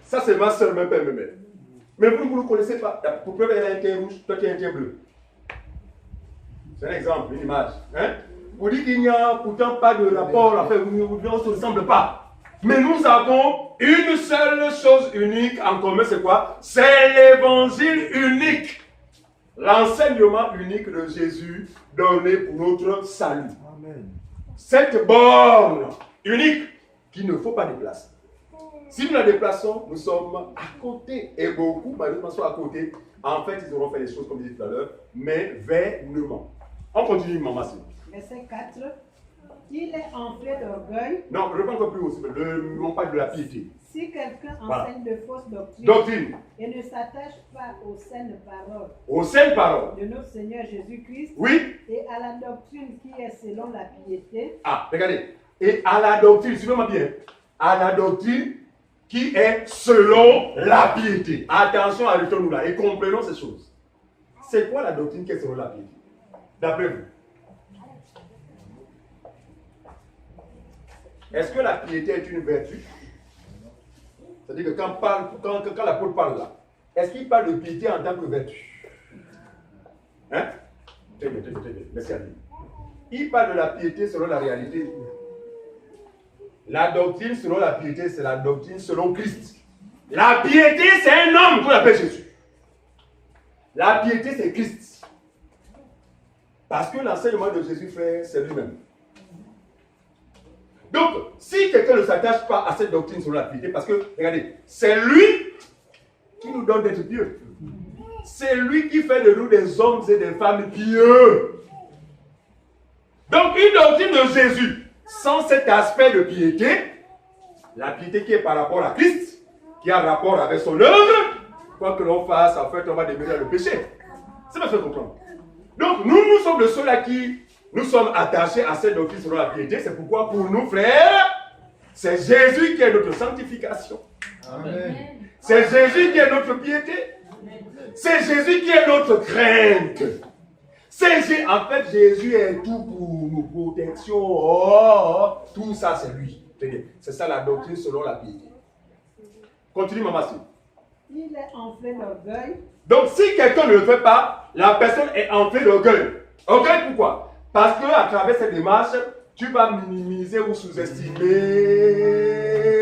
Ça c'est ma soeur, même père, même mère. Mais vous ne le connaissez pas. Pour preuve, elle a un teint rouge, toi tu as un teint bleu. C'est un exemple, une image. Hein? Vous dites qu'il n'y a pourtant pas de rapport, enfin, on ne se ressemble pas. Mais nous avons une seule chose unique en commun, c'est quoi? C'est l'évangile unique. L'enseignement unique de Jésus donné pour notre salut. Amen. Cette borne unique qu'il ne faut pas déplacer. Si nous la déplaçons, nous sommes à côté. Et beaucoup, malheureusement, sont à côté. En fait, ils auront fait les choses comme je disais tout à l'heure, mais vainement. On continue, maman. Verset 4. Il est enflé d'orgueil. Non, je ne parle pas plus aussi, non pas de la piété. Si quelqu'un enseigne de fausses doctrines et ne s'attache pas aux saines paroles, de notre Seigneur Jésus-Christ, oui, et à la doctrine qui est selon la piété. Ah, regardez. Et à la doctrine, suivez-moi bien, à la doctrine qui est selon la piété. Attention, arrêtons-nous là et comprenons ces choses. C'est quoi la doctrine qui est selon la piété? D'après vous? Est-ce que la piété est une vertu? C'est-à-dire que quand l'apôtre parle là, est-ce qu'il parle de piété en tant que vertu? Hein? Très bien, merci à lui. Il parle de la piété selon la réalité. La doctrine selon la piété, c'est la doctrine selon Christ. La piété, c'est un homme qu'on appelle Jésus. La piété, c'est Christ. Parce que l'enseignement de Jésus, frère, c'est lui-même. Donc, si quelqu'un ne s'attache pas à cette doctrine selon la piété, parce que, regardez, c'est lui qui nous donne d'être pieux. C'est lui qui fait de nous des hommes et des femmes pieux. Donc, une doctrine de Jésus, sans cet aspect de piété, la piété qui est par rapport à Christ, qui a rapport avec son œuvre, quoi que l'on fasse, en fait, on va demeurer dans le péché. C'est pas ce que je comprends. Donc, nous sommes de ceux-là qui nous sommes attachés à cette doctrine selon la piété. C'est pourquoi, pour nous, frères, c'est Jésus qui est notre sanctification. Amen. C'est Jésus qui est notre piété. C'est Jésus qui est notre crainte. En fait, Jésus est tout pour nos protections. Oh, tout ça, c'est lui. C'est ça la doctrine selon la piété. Continue, maman. Il est enflé d'orgueil. Donc, si quelqu'un ne le fait pas, la personne est enflée d'orgueil. Orgueil, pourquoi? Parce qu'à travers cette démarche, tu vas minimiser ou sous-estimer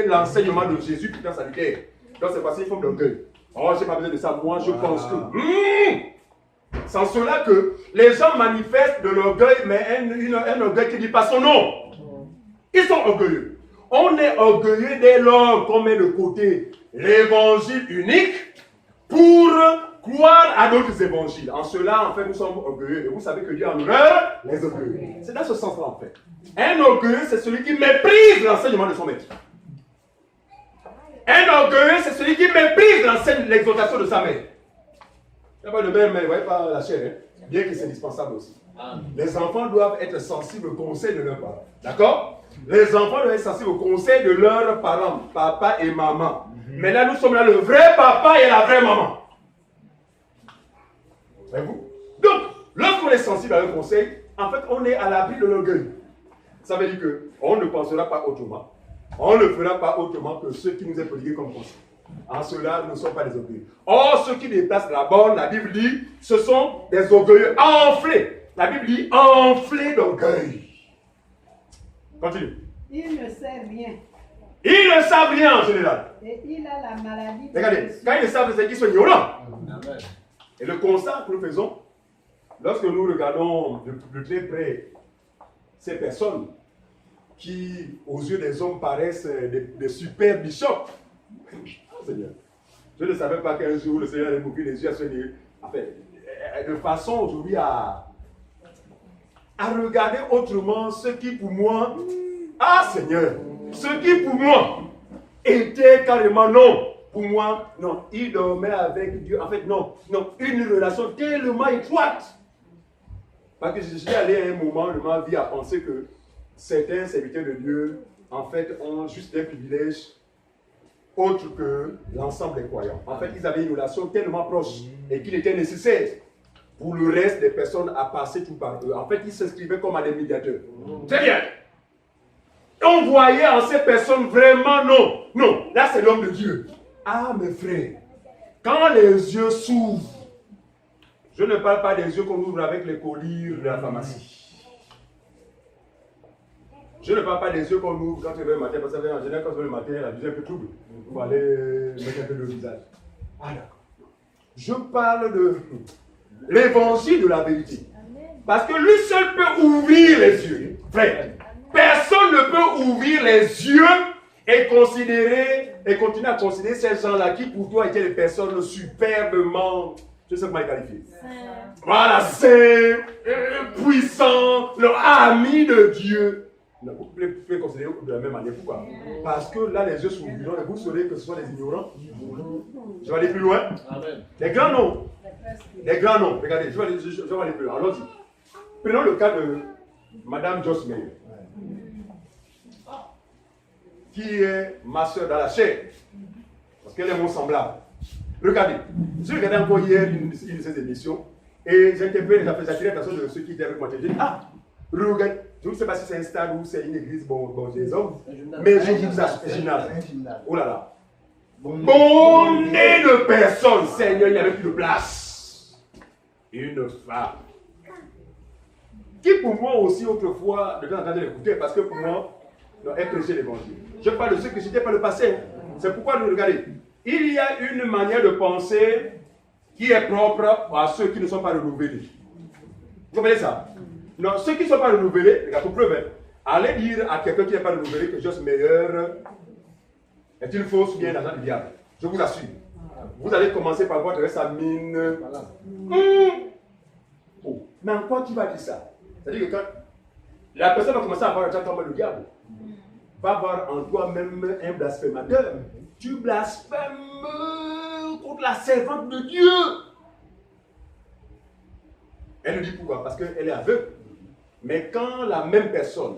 l'enseignement de Jésus qui est salutaire. Donc, c'est parce qu'il faut d'orgueil. Oh, je n'ai pas besoin de ça. Moi, je pense que. C'est en cela que les gens manifestent de l'orgueil, mais un orgueil qui ne dit pas son nom. Ils sont orgueilleux. On est orgueilleux dès lors qu'on met de côté l'évangile unique pour croire à d'autres évangiles. En cela, en fait, nous sommes orgueilleux. Et vous savez que Dieu en horreur les orgueilleux. C'est dans ce sens-là, en fait. Un orgueilleux, c'est celui qui méprise l'enseignement de son maître. Un orgueilleux, c'est celui qui méprise l'exhortation de sa mère. Il n'y a pas de mère, mais vous voyez pas la chair, hein? Bien que c'est indispensable aussi. Les enfants doivent être sensibles au conseil de leurs parents. D'accord? Les enfants doivent être sensibles au conseil de leurs parents, papa et maman. Mais là, nous sommes là, le vrai papa et la vraie maman. Voyez-vous? Donc, lorsqu'on est sensible à leur conseil, en fait, on est à l'abri de l'orgueil. Ça veut dire qu'on ne pensera pas autrement. On ne fera pas autrement que ce qui nous est prodigué comme conseil. En cela, nous ne sommes pas des orgueilleux. Or, ceux qui déplacent la borne, la Bible dit, ce sont des orgueilleux enflés. La Bible dit enflés d'orgueil. Continue. Il ne sait rien. Ils ne savent rien en général. Et il a la maladie. Regardez, quand ils ne savent, c'est qu'ils sont ignorants. Et le constat que nous faisons, lorsque nous regardons de très près ces personnes qui, aux yeux des hommes, paraissent des super bishops. Seigneur, je ne savais pas qu'un jour le Seigneur allait m'ouvrir les yeux à ce niveau. Enfin, de façon aujourd'hui à regarder autrement ce qui pour moi, Seigneur, ce qui pour moi était carrément non. Pour moi, non, il dormait avec Dieu. En fait, non, une relation tellement étroite. Parce que je suis allé à un moment de ma vie à penser que certains serviteurs de Dieu, en fait, ont juste des privilèges autres que l'ensemble des croyants. En fait, ils avaient une relation tellement proche et qu'il était nécessaire pour le reste des personnes à passer tout par eux. En fait, ils s'inscrivaient comme à des médiateurs. Très bien. On voyait en ces personnes vraiment non. Non, là c'est l'homme de Dieu. Ah mes frères, quand les yeux s'ouvrent, je ne parle pas des yeux qu'on ouvre avec les collyres de la pharmacie. Je ne parle pas des yeux qu'on ouvre quand tu veux le matin, parce que en général quand tu veux le matin, la vision est un peu trouble. Il faut aller mettre un peu le visage. Ah d'accord. Je parle de l'évangile de la vérité. Parce que lui seul peut ouvrir les yeux. Frère, personne ne peut ouvrir les yeux et considérer, et continuer à considérer ces gens-là qui pour toi étaient des personnes superbement, je sais pas comment les qualifier. Voilà, saints, puissants, amis de Dieu. Non, vous pouvez considérer de la même manière. Pourquoi? Parce que là, les yeux s'ouvriront et vous saurez que ce sont des ignorants. Je vais aller plus loin. Les grands noms. Les grands noms. Regardez, je vais aller plus loin. Allons-y. Prenons le cas de Madame Joyce Meyer, qui est ma soeur dans la chair. Parce qu'elle est mon semblable. Regardez. J'ai regardé encore hier une de ces émissions et j'ai attiré l'attention de ceux qui étaient avec moi. J'ai dit, ah, regarde. Je ne sais pas si c'est un stade ou c'est une église, bon des hommes, mais je vous assure, un gymnase. Oh là là. Bondé de personnes, Seigneur, il n'y avait plus de place. Une femme. Qui pour moi aussi autrefois, de temps en temps, l'écouter, parce que pour moi, elle prêchait l'évangile. Je parle de ceux que j'étais par le passé. C'est pourquoi, regardez, il y a une manière de penser qui est propre à ceux qui ne sont pas renouvelés. Vous comprenez ça? Non, ceux qui ne sont pas renouvelés, regarde, pour preuve, allez dire à quelqu'un qui n'est pas renouvelé que Joyce Meyer est une fausse ou bien l'agent du diable. Je vous assure. Vous allez commencer par voir de sa mine. Oh. Mais en quoi tu vas dire ça? C'est-à-dire que quand la personne va commencer à avoir un genre comme le diable, va avoir en toi-même un blasphémateur. Tu blasphèmes contre la servante de Dieu. Elle le dit pourquoi? Parce qu'elle est aveugle. Mais quand la même personne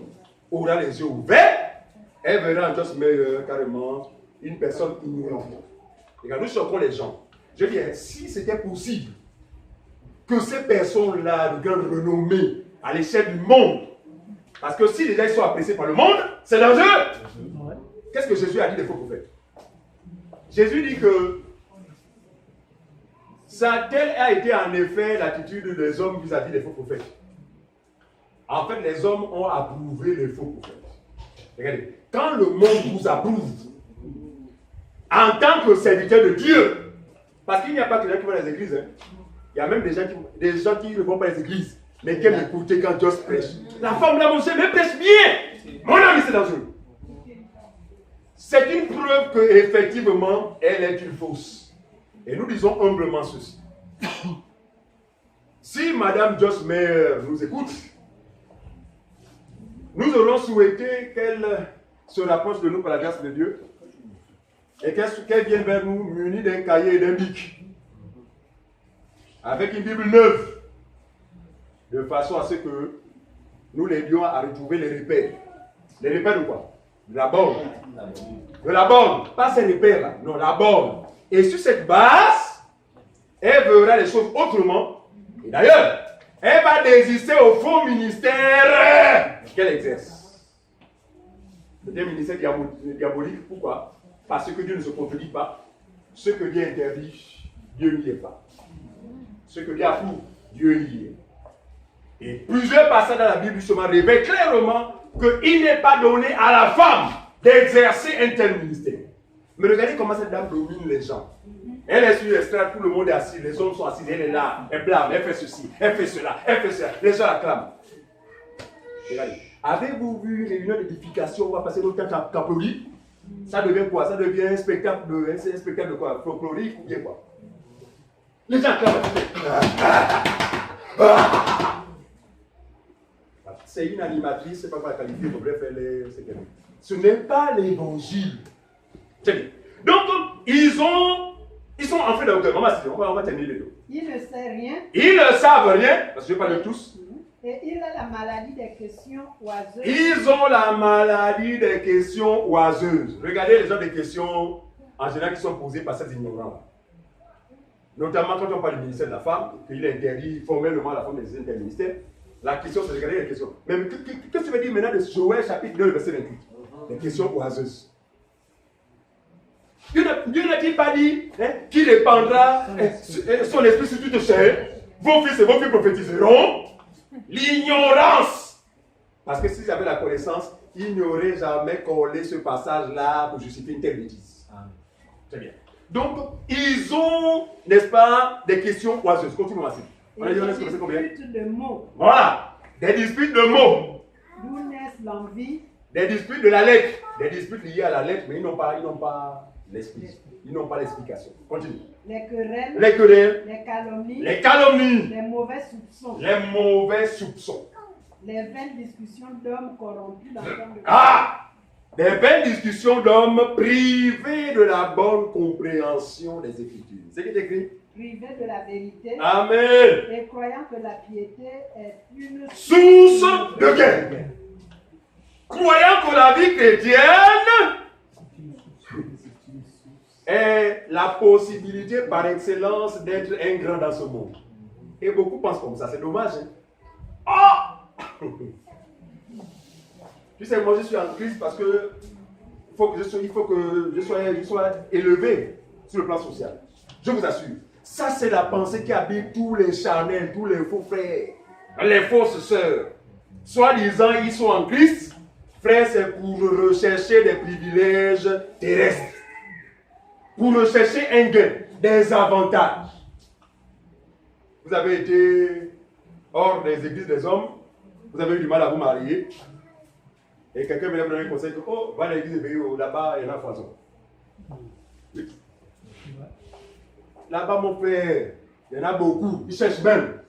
aura les yeux ouverts, elle verra en Joyce Meyer carrément une personne ignorante. Regarde, nous choquons les gens. Je dis, si c'était possible que ces personnes-là, de grande renommée à l'échelle du monde, parce que si déjà ils sont appréciés par le monde, c'est dangereux. Qu'est-ce que Jésus a dit des faux prophètes? Jésus dit que ça, telle a été en effet l'attitude des hommes vis-à-vis des faux prophètes. En fait, les hommes ont approuvé les faux prophètes. Regardez, quand le monde vous approuve, en tant que serviteur de Dieu, parce qu'il n'y a pas que les gens qui vont dans les églises, hein. Il y a même des gens qui ne vont pas dans les églises, mais qui aiment écouter quand Dieu prêche. La femme là, mon Dieu, mais prêche bien. Mon ami, c'est dangereux. C'est une preuve qu'effectivement, elle est une fausse. Et nous disons humblement ceci. Si Madame Joyce Meyer nous écoute, nous aurons souhaité qu'elle se rapproche de nous par la grâce de Dieu et qu'elle vienne vers nous munie d'un cahier et d'un bic, avec une Bible neuve, de façon à ce que nous l'aidions à retrouver les repères. Les repères de quoi? De la borne. De la borne. Pas ces repères-là, non, la borne. Et sur cette base, elle verra les choses autrement. Et d'ailleurs, elle va désister au faux ministère qu'elle exerce. C'est un ministère diabolique. Pourquoi? Parce que Dieu ne se contredit pas. Ce que Dieu interdit, Dieu n'y est pas. Ce que Dieu approuve, Dieu y est. Et plusieurs passages dans la Bible justement révèlent clairement qu'il n'est pas donné à la femme d'exercer un tel ministère. Mais regardez comment cette dame domine les gens. Elle est sur l'estrade, tout le monde est assis, les hommes sont assis, elle est là, elle blâme, elle fait ceci, elle fait cela, elle fait cela, les gens l'acclament. Regardez, avez-vous vu une réunion d'édification, on va passer notre temps à Capoli? Ça devient quoi? Ça devient un spectacle de quoi? Folklorique ou bien quoi? Les gens acclament. C'est une animatrice, c'est pas quoi la qualité, bref, elle est. Ce n'est pas l'évangile. Donc, ils sont en fait de on va terminer les deux. Il ne sait rien. Ils ne savent rien, parce que je parle de tous. Et il a la maladie des questions oiseuses. Ils ont la maladie des questions oiseuses. Regardez les gens des questions, en général, qui sont posées par ces ignorants. Notamment quand on parle du ministère de la femme, qu'il est interdit formellement à la femme des interministères. La question, c'est de regarder les questions. Mais qu'est-ce que tu veux dire maintenant de Joël chapitre 2, verset 28? des questions oiseuses. Dieu n'a-t-il pas dit qu'il répandra son esprit sur toute chair? Vos fils et vos filles prophétiseront. L'ignorance. Parce que s'ils avaient la connaissance, ils n'auraient jamais collé ce passage-là pour justifier une telle bêtise. Très bien. Donc, ils ont, n'est-ce pas, des questions oiseuses. Continuons ainsi. On a dit, on a commencé combien? Des disputes de mots. Voilà. Des disputes de mots. D'où naissent l'envie. Des disputes de la lettre. Des disputes liées à la lettre, mais ils n'ont pas l'esprit. Ils n'ont pas l'explication. Continue. Les querelles. Les querelles. Les calomnies. Les calomnies. Les mauvais soupçons. Les mauvais soupçons. Les vaines discussions d'hommes corrompus dans le temps de... Ah! Des vaines discussions d'hommes privés de la bonne compréhension des Écritures. C'est qui t'écrit? Privés de la vérité. Amen. Et croyant que la piété est une Source de guerre. Croyant que la vie chrétienne est la possibilité par excellence d'être un grand dans ce monde. Et beaucoup pensent comme ça, c'est dommage. Oh! Tu sais, moi je suis en crise parce que il faut que je sois élevé sur le plan social. Je vous assure. Ça, c'est la pensée qui habite tous les charnels, tous les faux frères, les fausses sœurs. Soi-disant, ils sont en Christ. Frère, c'est pour rechercher des privilèges terrestres. Pour rechercher un gain, des avantages. Vous avez été hors des églises des hommes. Vous avez eu du mal à vous marier. Et quelqu'un vient vous donner un conseil que, oh, va à l'église de Béo, là-bas, il y en a foison. Oui. Là-bas, mon frère, il y en a beaucoup. Ils cherchent même.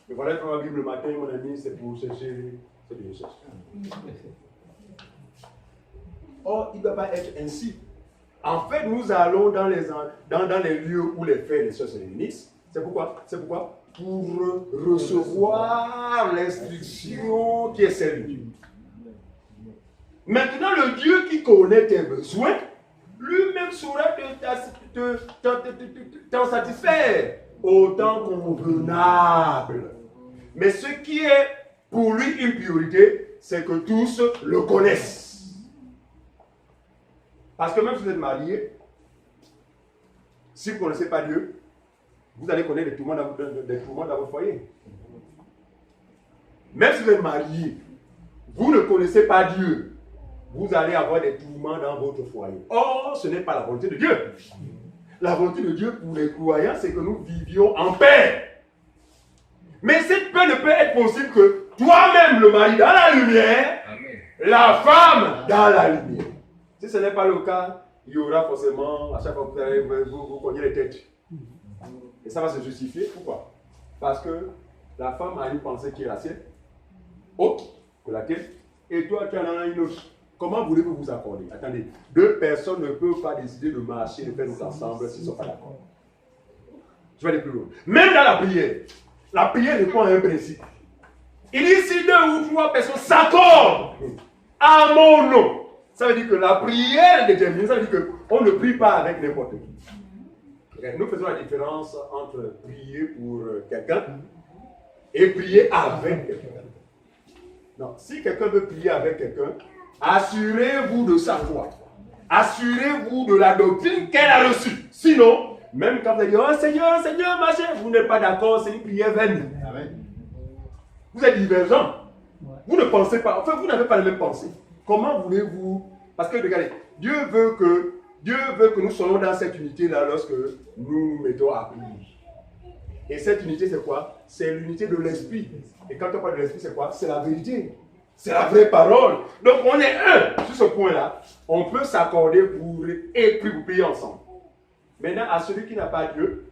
Mais voilà, quand on va vivre le matin, mon ami, c'est pour chercher ce que je cherche. Or, il ne doit pas être ainsi. En fait, nous allons dans les lieux où les frères et les sœurs se réunissent. C'est pourquoi? Pour recevoir l'instruction qui est celle de Dieu. Maintenant, le Dieu qui connaît tes besoins, lui-même saura t'en satisfaire autant convenable. Mais ce qui est pour lui une priorité, c'est que tous le connaissent. Parce que même si vous êtes marié, si vous ne connaissez pas Dieu, vous allez connaître des tourments dans votre foyer. Même si vous êtes marié, vous ne connaissez pas Dieu, vous allez avoir des tourments dans votre foyer. Or, ce n'est pas la volonté de Dieu. La volonté de Dieu pour les croyants, c'est que nous vivions en paix. Mais cette paix ne peut être possible que toi-même, le mari, dans la lumière, amen, la femme dans la lumière. Si ce n'est pas le cas, il y aura forcément, à chaque fois que vous cognez les têtes. Et ça va se justifier. Pourquoi? Parce que la femme a une pensée qui est la sienne, autre que la tienne, et toi tu en as une autre. Comment voulez-vous vous accorder? Attendez, deux personnes ne peuvent pas décider de marcher, de faire nous ensemble s'ils ne sont pas d'accord. Je vais aller plus loin. Même dans la prière répond à un principe. Il dit si deux ou trois personnes s'accordent à mon nom, ça veut dire que la prière est déterminée, ça veut dire qu'on ne prie pas avec n'importe qui. Nous faisons la différence entre prier pour quelqu'un et prier avec quelqu'un. Non, si quelqu'un veut prier avec quelqu'un, assurez-vous de sa foi. Assurez-vous de la doctrine qu'elle a reçue. Sinon, même quand vous allez dire, oh Seigneur, Seigneur, machin, vous n'êtes pas d'accord, c'est une prière vaine. Vous êtes divergents. Vous ne pensez pas, enfin, vous n'avez pas la même pensée. Comment voulez-vous? Parce que regardez, Dieu veut que nous soyons dans cette unité-là lorsque nous nous mettons à prier. Et cette unité, c'est quoi? C'est l'unité de l'esprit. Et quand on parle de l'esprit, c'est quoi? C'est la vérité. C'est la vraie parole. Donc on est un. Sur ce point-là, on peut s'accorder pour prier ensemble. Maintenant, à celui qui n'a pas Dieu,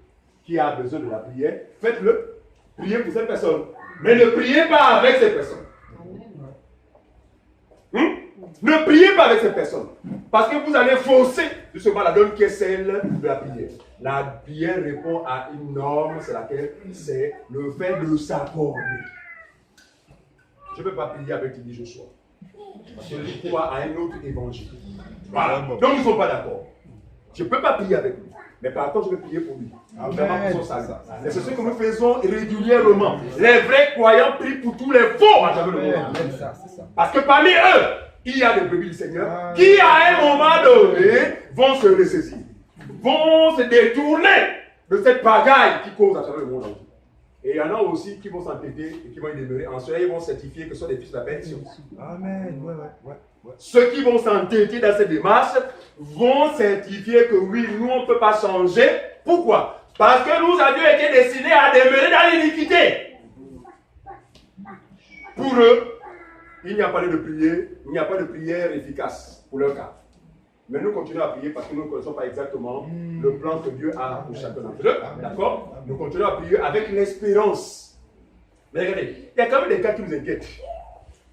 qui a besoin de la prière, faites-le. Priez pour cette personne. Mais ne priez pas avec cette personne. Ne priez pas avec cette personne. Parce que vous allez fausser justement la donne qui est celle de la prière. La prière répond à une norme, c'est laquelle? C'est le fait de s'accorder. Je ne peux pas prier avec Tini Joshua. Parce que lui croit à un autre évangile. Voilà. Donc nous ne sommes pas d'accord. Je ne peux pas prier avec lui. Mais par contre, je vais prier pour lui. Vraiment pour son salut. Et c'est ce que nous faisons régulièrement. Les vrais croyants prient pour tous les faux à travers le monde. Parce que parmi eux, il y a des brebis du Seigneur qui, à un moment donné, vont se ressaisir, vont se détourner de cette pagaille qui cause à travers le monde entier. Et il y en a aussi qui vont s'entêter et qui vont y demeurer. En cela, ils vont certifier que ce sont des fils de la perdition. Amen. Ouais. Ceux qui vont s'entêter dans cette démarche vont certifier que oui, nous, on ne peut pas changer. Pourquoi? Parce que nous avions été destinés à demeurer dans l'iniquité. Pour eux, il n'y a pas lieu de prier, il n'y a pas de prière efficace pour leur cas. Mais nous continuons à prier parce que nous ne connaissons pas exactement le plan que Dieu a pour chacun d'entre eux. D'accord? Nous continuons à prier avec l'espérance. Mais regardez, il y a quand même des cas qui nous inquiètent.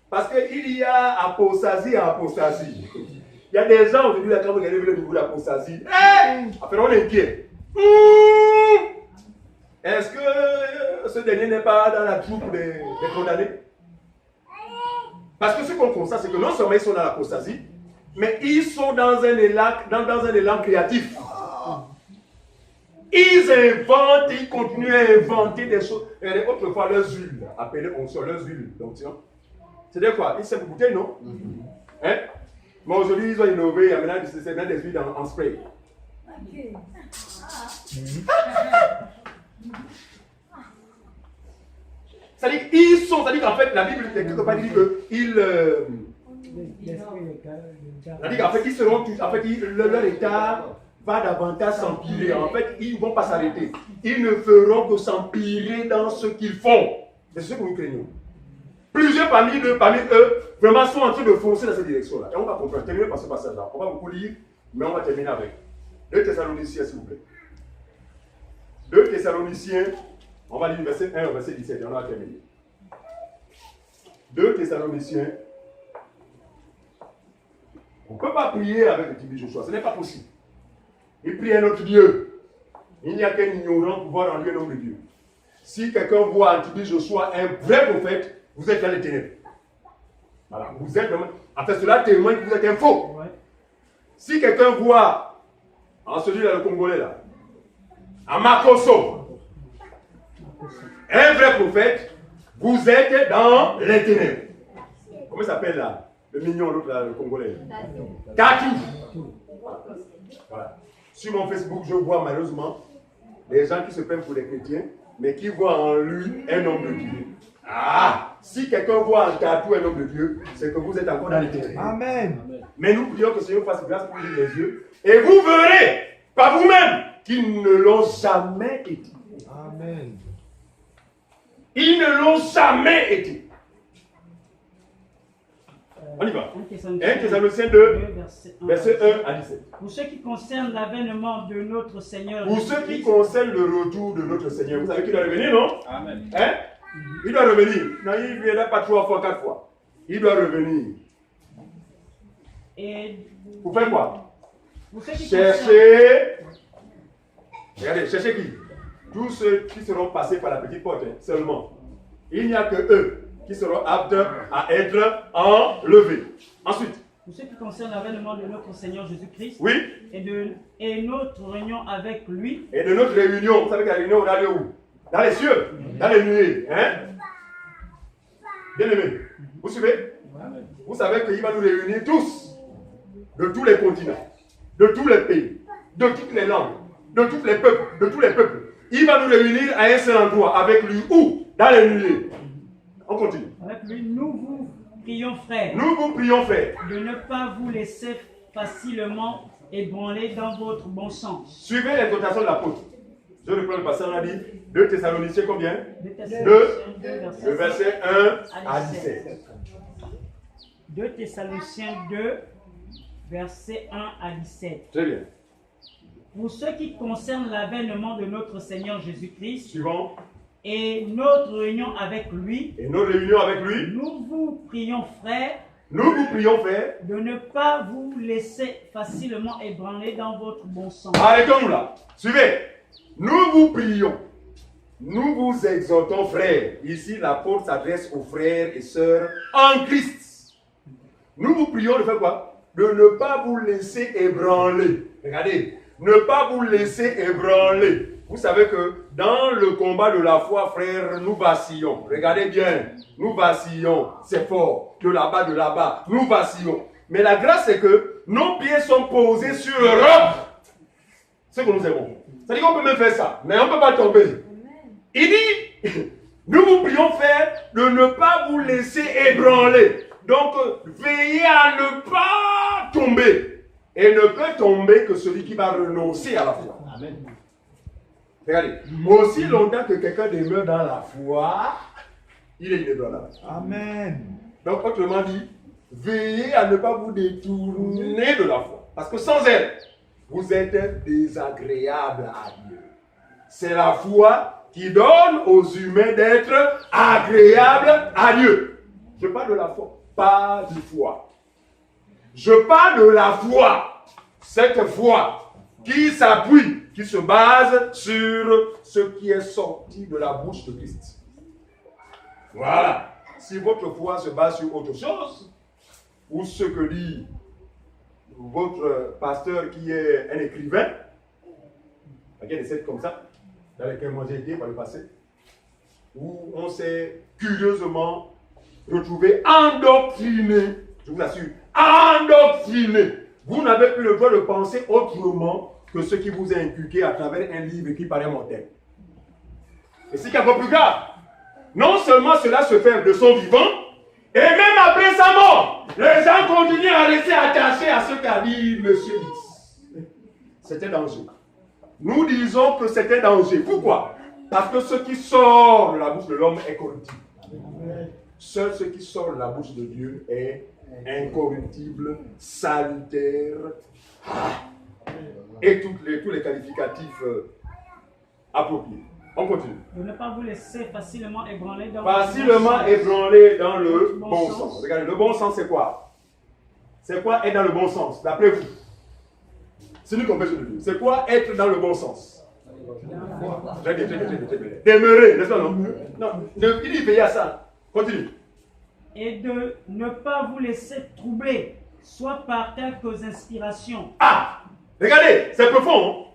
Parce qu'il y a apostasie et apostasie. Il y a des gens aujourd'hui, quand vous regardez le niveau d'apostasie, après on est inquiet. Est-ce que ce dernier n'est pas dans la troupe des condamnés? Parce que ce qu'on constate, c'est que non seulement ils sont dans l'apostasie, mais ils sont dans un élan créatif. Ils inventent, ils continuent à inventer des choses. Regardez, autrefois, leurs huiles, appelées onction, leurs huiles d'onction. C'est-à-dire quoi? Ils simple bouteille, non? Hein? Mais aujourd'hui, ils ont innové, il y a maintenant des huiles en spray. C'est-à-dire qu'ils sont, c'est-à-dire qu'en fait, la Bible, quelque part, dit qu'ils. C'est-à-dire qu'en fait, ils seront tous, en fait, leur état va davantage s'empirer. En fait, ils ne vont pas s'arrêter. Ils ne feront que s'empirer dans ce qu'ils font. C'est ce que nous craignons. Plusieurs parmi eux, vraiment sont en train de foncer dans cette direction-là. Et on va comprendre. Terminer par ce passage-là. On va beaucoup lire, mais on va terminer avec 2 Thessaloniciens, s'il vous plaît. 2 Thessaloniciens, on va lire verset 1 au verset 17 et on va terminer. 2 Thessaloniciens. On ne peut pas prier avec le Tibi Joshua, ce n'est pas possible. Il prie à notre Dieu. Il n'y a qu'un ignorant pour voir en lui un homme de Dieu. Si quelqu'un voit en Tibi Joshua un vrai prophète, vous êtes dans les ténèbres. Voilà, vous êtes vraiment. En fait, cela témoigne que vous êtes un faux. Ouais. Si quelqu'un voit en celui-là, le Congolais là, à Makoso, un vrai prophète, vous êtes dans les ténèbres. Comment il s'appelle là? Le mignon, l'autre là, le Congolais. Tatou. Voilà. Sur mon Facebook, je vois malheureusement des gens qui se prennent pour des chrétiens, mais qui voient en lui un homme de Dieu. Ah! Si quelqu'un voit en Tatou un homme de Dieu, c'est que vous êtes encore dans les ténèbres. Amen. Mais nous prions que le Seigneur fasse grâce pour ouvrir les yeux. Et vous verrez par vous-même qu'ils ne l'ont jamais été. Amen. Ils ne l'ont jamais été. On y va. 1 Thessaloniciens 2, verset 1 à 17. Pour ce qui concerne l'avènement de notre Seigneur. Pour ce qui concerne le retour de notre Seigneur, vous savez qu'il doit revenir, non? Amen. Hein? Il doit revenir. Non, il ne viendra pas 3 fois, 4 fois. Il doit revenir. Et pour faire quoi? Pour ce qui cherchez. Regardez, cherchez qui? Tous ceux qui seront passés par la petite porte, hein, seulement. Il n'y a que eux qui seront aptes à être enlevés. Ensuite. Pour ce qui concerne l'avènement de notre Seigneur Jésus-Christ. Oui. Et notre réunion avec lui. Et de notre réunion. Vous savez que la réunion, on a lieu où? Dans les cieux. Dans les nuées. Hein? Bien aimé. Vous suivez? Vous savez qu'il va nous réunir tous. De tous les continents. De tous les pays. De toutes les langues. De tous les peuples. De tous les peuples. Il va nous réunir à un seul endroit. Avec lui. Où? Dans les nuées. On continue. Avec lui, nous vous prions, frères. Nous vous prions, frères. De ne pas vous laisser facilement ébranler dans votre bon sens. Suivez l'exhortation de l'apôtre. Je reprends le passage, on a dit 2 Thessaloniciens combien? 2, verset 1 à 17. 2 Thessaloniciens 2, verset 1 à 17. Très bien. Pour ce qui concerne l'avènement de notre Seigneur Jésus-Christ. Suivant. Et notre réunion avec lui. Et notre réunion avec lui. Nous vous prions, frères. Nous vous prions, frères. De ne pas vous laisser facilement ébranler dans votre bon sens. Arrêtons-nous là. Suivez. Nous vous prions. Nous vous exhortons, frères. Ici, l'apôtre s'adresse aux frères et sœurs en Christ. Nous vous prions de faire quoi? De ne pas vous laisser ébranler. Regardez. Ne pas vous laisser ébranler. Vous savez que dans le combat de la foi, frère, nous vacillons. Regardez bien, nous vacillons. C'est fort. De là-bas, nous vacillons. Mais la grâce, c'est que nos pieds sont posés sur le roc. C'est que nous aimons. C'est-à-dire qu'on peut même faire ça, mais on ne peut pas tomber. Il dit, nous vous prions, frère, de ne pas vous laisser ébranler. Donc, veillez à ne pas tomber. Et ne peut tomber que celui qui va renoncer à la foi. Amen. Regardez, aussi longtemps que quelqu'un demeure dans la foi, il est inébranlable. Amen. Donc, autrement dit, veillez à ne pas vous détourner de la foi. Parce que sans elle, vous êtes désagréable à Dieu. C'est la foi qui donne aux humains d'être agréables à Dieu. Je parle de la foi, pas du foi. Je parle de la foi. Cette foi qui s'appuie, qui se base sur ce qui est sorti de la bouche de Christ. Voilà. Si votre foi se base sur autre chose, ou ce que dit votre pasteur qui est un écrivain, il y a des sectes comme ça, dans lesquels moi j'ai été par le passé, où on s'est curieusement retrouvé endoctriné, je vous assure, endoctriné. Vous n'avez plus le droit de penser autrement que ce qui vous est inculqué à travers un livre qui paraît mortel. Et c'est encore plus grave. Non seulement cela se fait de son vivant, et même après sa mort, les gens continuent à rester attachés à ce qu'a dit M. X. C'était dangereux. Nous disons que c'était dangereux. Pourquoi? Parce que ce qui sort de la bouche de l'homme est corruptible. Seul ce qui sort de la bouche de Dieu est incorruptible, salutaire, et tous les qualificatifs appropriés. On continue. De ne pas vous laisser facilement ébranler dans le bon sens. Regardez, le bon sens, c'est quoi? C'est quoi être dans le bon sens, d'après vous? C'est nous qu'on fait ce de Dieu. C'est quoi être dans le bon sens? Très bien. Demeurer, n'est-ce pas, non? Non, il dit veiller à ça. Continue. Et de ne pas vous laisser troubler, soit par quelques inspirations. Ah! Regardez, c'est profond. Hein?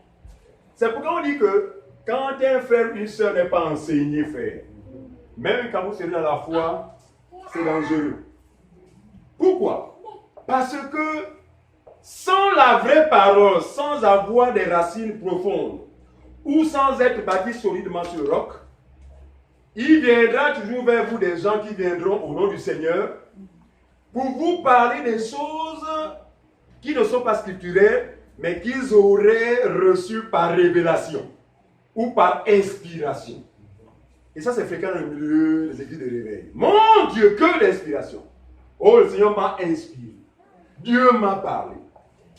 C'est pourquoi on dit que quand un frère ou une soeur n'est pas enseigné, frère, même quand vous serez dans la foi, c'est dangereux. Pourquoi? Parce que sans la vraie parole, sans avoir des racines profondes, ou sans être bâti solidement sur le roc, il viendra toujours vers vous des gens qui viendront au nom du Seigneur pour vous parler des choses qui ne sont pas scripturaires, mais qu'ils auraient reçues par révélation ou par inspiration. Et ça, c'est fréquent dans le milieu des églises de réveil. Mon Dieu, que d'inspiration! Oh, le Seigneur m'a inspiré. Dieu m'a parlé.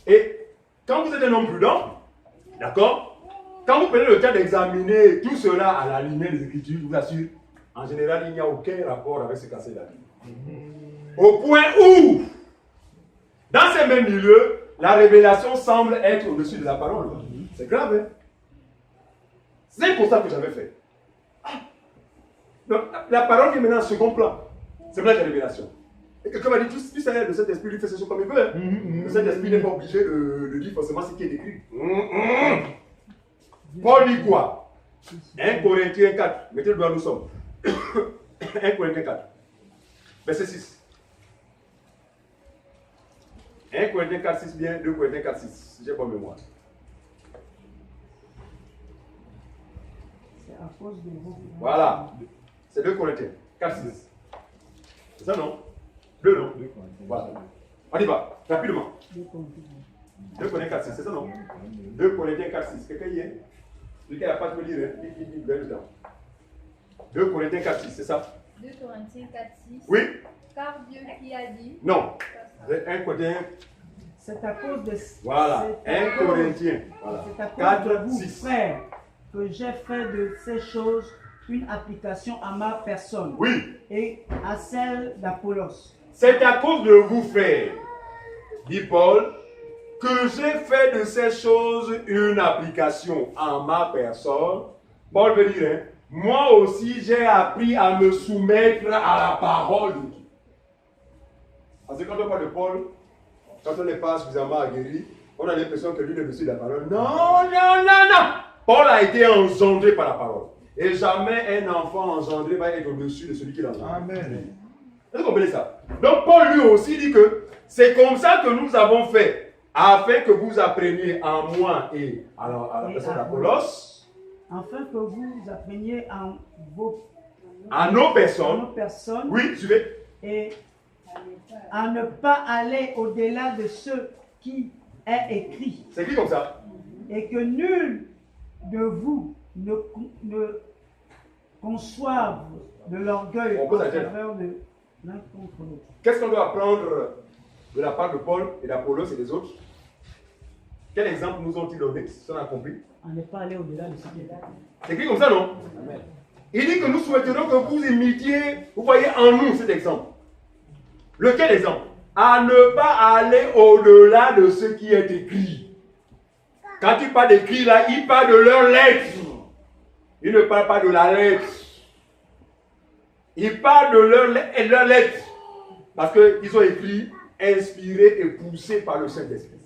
Et quand vous êtes un homme prudent, d'accord? Quand vous prenez le temps d'examiner tout cela à la lumière des Écritures, je vous assure, en général, il n'y a aucun rapport avec ce qu'a fait la Bible. Au point où, dans ces mêmes milieux, la révélation semble être au-dessus de la parole. C'est grave, hein? C'est un constat que j'avais fait. Donc, la parole vient maintenant en second plan. C'est vrai la révélation. Et quelqu'un m'a dit, tu sais, le Saint-Esprit lui fait ses choses comme il veut. Hein? Le Saint-Esprit n'est pas obligé de dire forcément ce qui est écrit. Paul dit quoi? 1 Corinthiens 4. Mettez le doigt, nous sommes. 1 Corinthiens 4. Verset 6. 1 Corinthiens 4, 6 bien, 2 Corinthiens 4, 6. J'ai bonne mémoire. C'est à cause de vous. Voilà. C'est 2 Corinthiens 4, 6. C'est ça, non? 2, non? Voilà. On y va, rapidement. 2 Corinthiens 4, 6, c'est ça, non? 2 Corinthiens 4, 6. Quelqu'un y est? Celui qui n'a pas de lire, il gagne le temps. 2 Corinthiens 4, 6, c'est ça? 2 Corinthiens 4, 6. Oui? Car Dieu qui a dit. Non. 1 Corinthiens. C'est à cause de. Voilà. 1 Corinthiens. Voilà. C'est à cause 4, de vous, 6. frères, que j'ai fait de ces choses une application à ma personne. Oui. Et à celle d'Apollos. C'est à cause de vous, frères, dit Paul, que j'ai fait de ces choses une application à ma personne. Paul veut dire, hein, moi aussi j'ai appris à me soumettre à la parole de Dieu. Parce que quand on parle de Paul, quand on n'est pas suffisamment aguerri, on a l'impression que lui est le dessus de la parole. Non. Paul a été engendré par la parole. Et jamais un enfant engendré va être au-dessus de celui qui l'a engendré. Amen. Est-ce que vous comprenez ça? Donc Paul lui aussi dit que c'est comme ça que nous avons fait, afin que vous appreniez en moi et à la personne d'Apollos, afin que vous appreniez à nos à personnes, nos personnes oui, suivez, et à ne pas aller au-delà de ce qui est écrit, c'est écrit comme ça. et que nul de vous ne conçoive de l'orgueil On en peut s'arrêter là. faveur de l'un contre l'autre. Qu'est-ce qu'on doit apprendre de la part de Paul et d'Apollos et des autres? Quel exemple nous ont-ils donné, si on a compris? À ne pas aller au-delà de ce qui est écrit. C'est écrit comme ça, non? Il dit que nous souhaiterions que vous imitiez, vous voyez en nous cet exemple. Lequel exemple? À ne pas aller au-delà de ce qui est écrit. Quand il parle d'écrit là, il parle de leur lettre. Il ne parle pas de la lettre. Il parle de leur lettre. Parce qu'ils ont écrit, inspirés et poussés par le Saint-Esprit.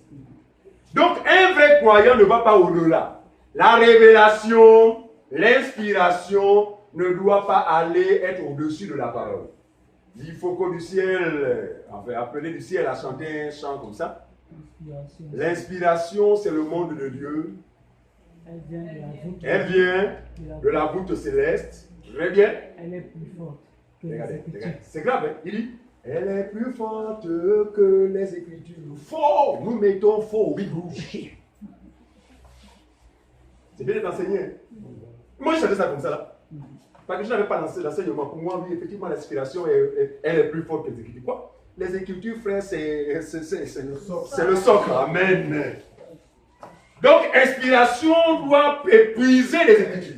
Donc un vrai croyant ne va pas au-delà. La révélation, l'inspiration ne doit pas aller être au-dessus de la parole. Il faut que du ciel, enfin appeler du ciel à chanter un chant comme ça. L'inspiration, c'est le monde de Dieu. Elle vient de la voûte céleste. Très bien. Elle est plus forte que les Regardez, Écritures. regardez. C'est grave, hein? Il dit, elle est plus forte que les Écritures. Faux! Nous mettons faux, oui, rouge. C'est bien d'être enseigné. Hein? Moi, je savais ça comme ça, là. Parce que je n'avais pas lancé l'enseignement. Pour moi, oui, effectivement, l'inspiration, elle est plus forte que les Écritures. Quoi? Les Écritures, frère, c'est le socle. Amen. Donc, inspiration doit épuiser les Écritures.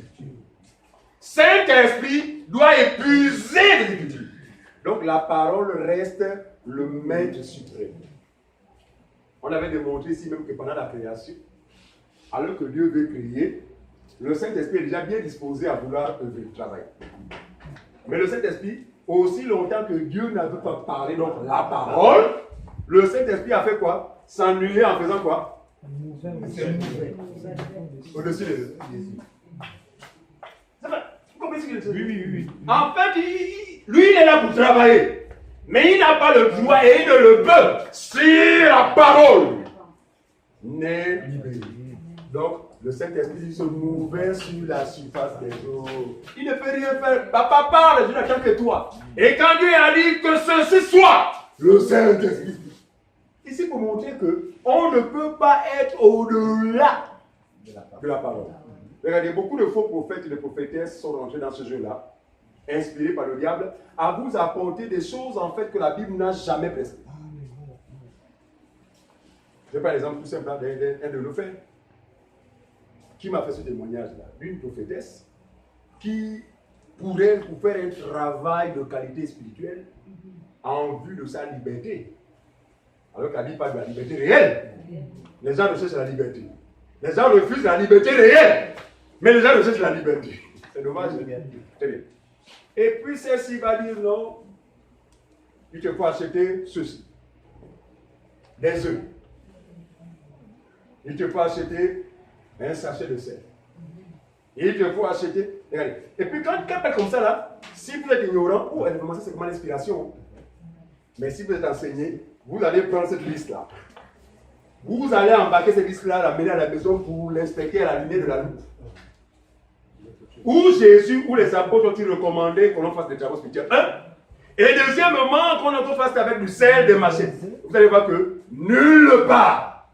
Saint-Esprit doit épuiser les Écritures. Donc, la parole reste le maître suprême. On avait démontré ici même que pendant la création, alors que Dieu veut créer, le Saint-Esprit est déjà bien disposé à vouloir œuvrer, travailler. Mais le Saint-Esprit, aussi longtemps que Dieu n'avait pas parlé, donc la parole, le Saint-Esprit a fait quoi? S'ennuyer en faisant quoi? Au-dessus des yeux. C'est vrai. Vous comprenez ce que je dis? Oui. En fait, lui, il est là pour travailler. Mais il n'a pas le droit et il ne le peut si la parole n'est libérée. Donc, le Saint-Esprit se mouvait sur la surface des eaux. Il ne peut rien faire. Papa parle, je n'attends que toi. Et quand Dieu a dit que ceci soit, le Saint-Esprit. Ici, pour montrer qu'on ne peut pas être au-delà de la parole. Regardez, beaucoup de faux prophètes et de prophétesses sont rentrés dans ce jeu-là, inspirés par le diable, à vous apporter des choses en fait que la Bible n'a jamais prescrites. Je vais prendre l'exemple tout simple d'un de nos frères qui m'a fait ce témoignage-là, d'une prophétesse qui pourrait pour faire un travail de qualité spirituelle en vue de sa liberté. Alors qu'elle dit pas de la liberté réelle. Les gens recherchent la liberté. Les gens refusent la liberté réelle. Mais les gens recherchent la liberté. C'est dommage. Très bien. Et puis celle-ci va dire non, il te faut acheter ceci. Des œufs. Il te faut acheter un sachet de sel. Il te faut acheter. Regardez. Et puis quand elle est comme ça là, si vous êtes ignorant, ou elle commence, c'est comme l'inspiration. Mais si vous êtes enseigné, vous allez prendre cette liste-là. Vous allez embarquer cette liste-là, l'amener à la maison pour l'inspecter à la lumière de la loupe. Où Jésus ou les apôtres ont-ils recommandé qu'on fasse des travaux spirituels? Et deuxièmement, qu'on fasse avec du sel, des machettes. Vous allez voir que nulle part.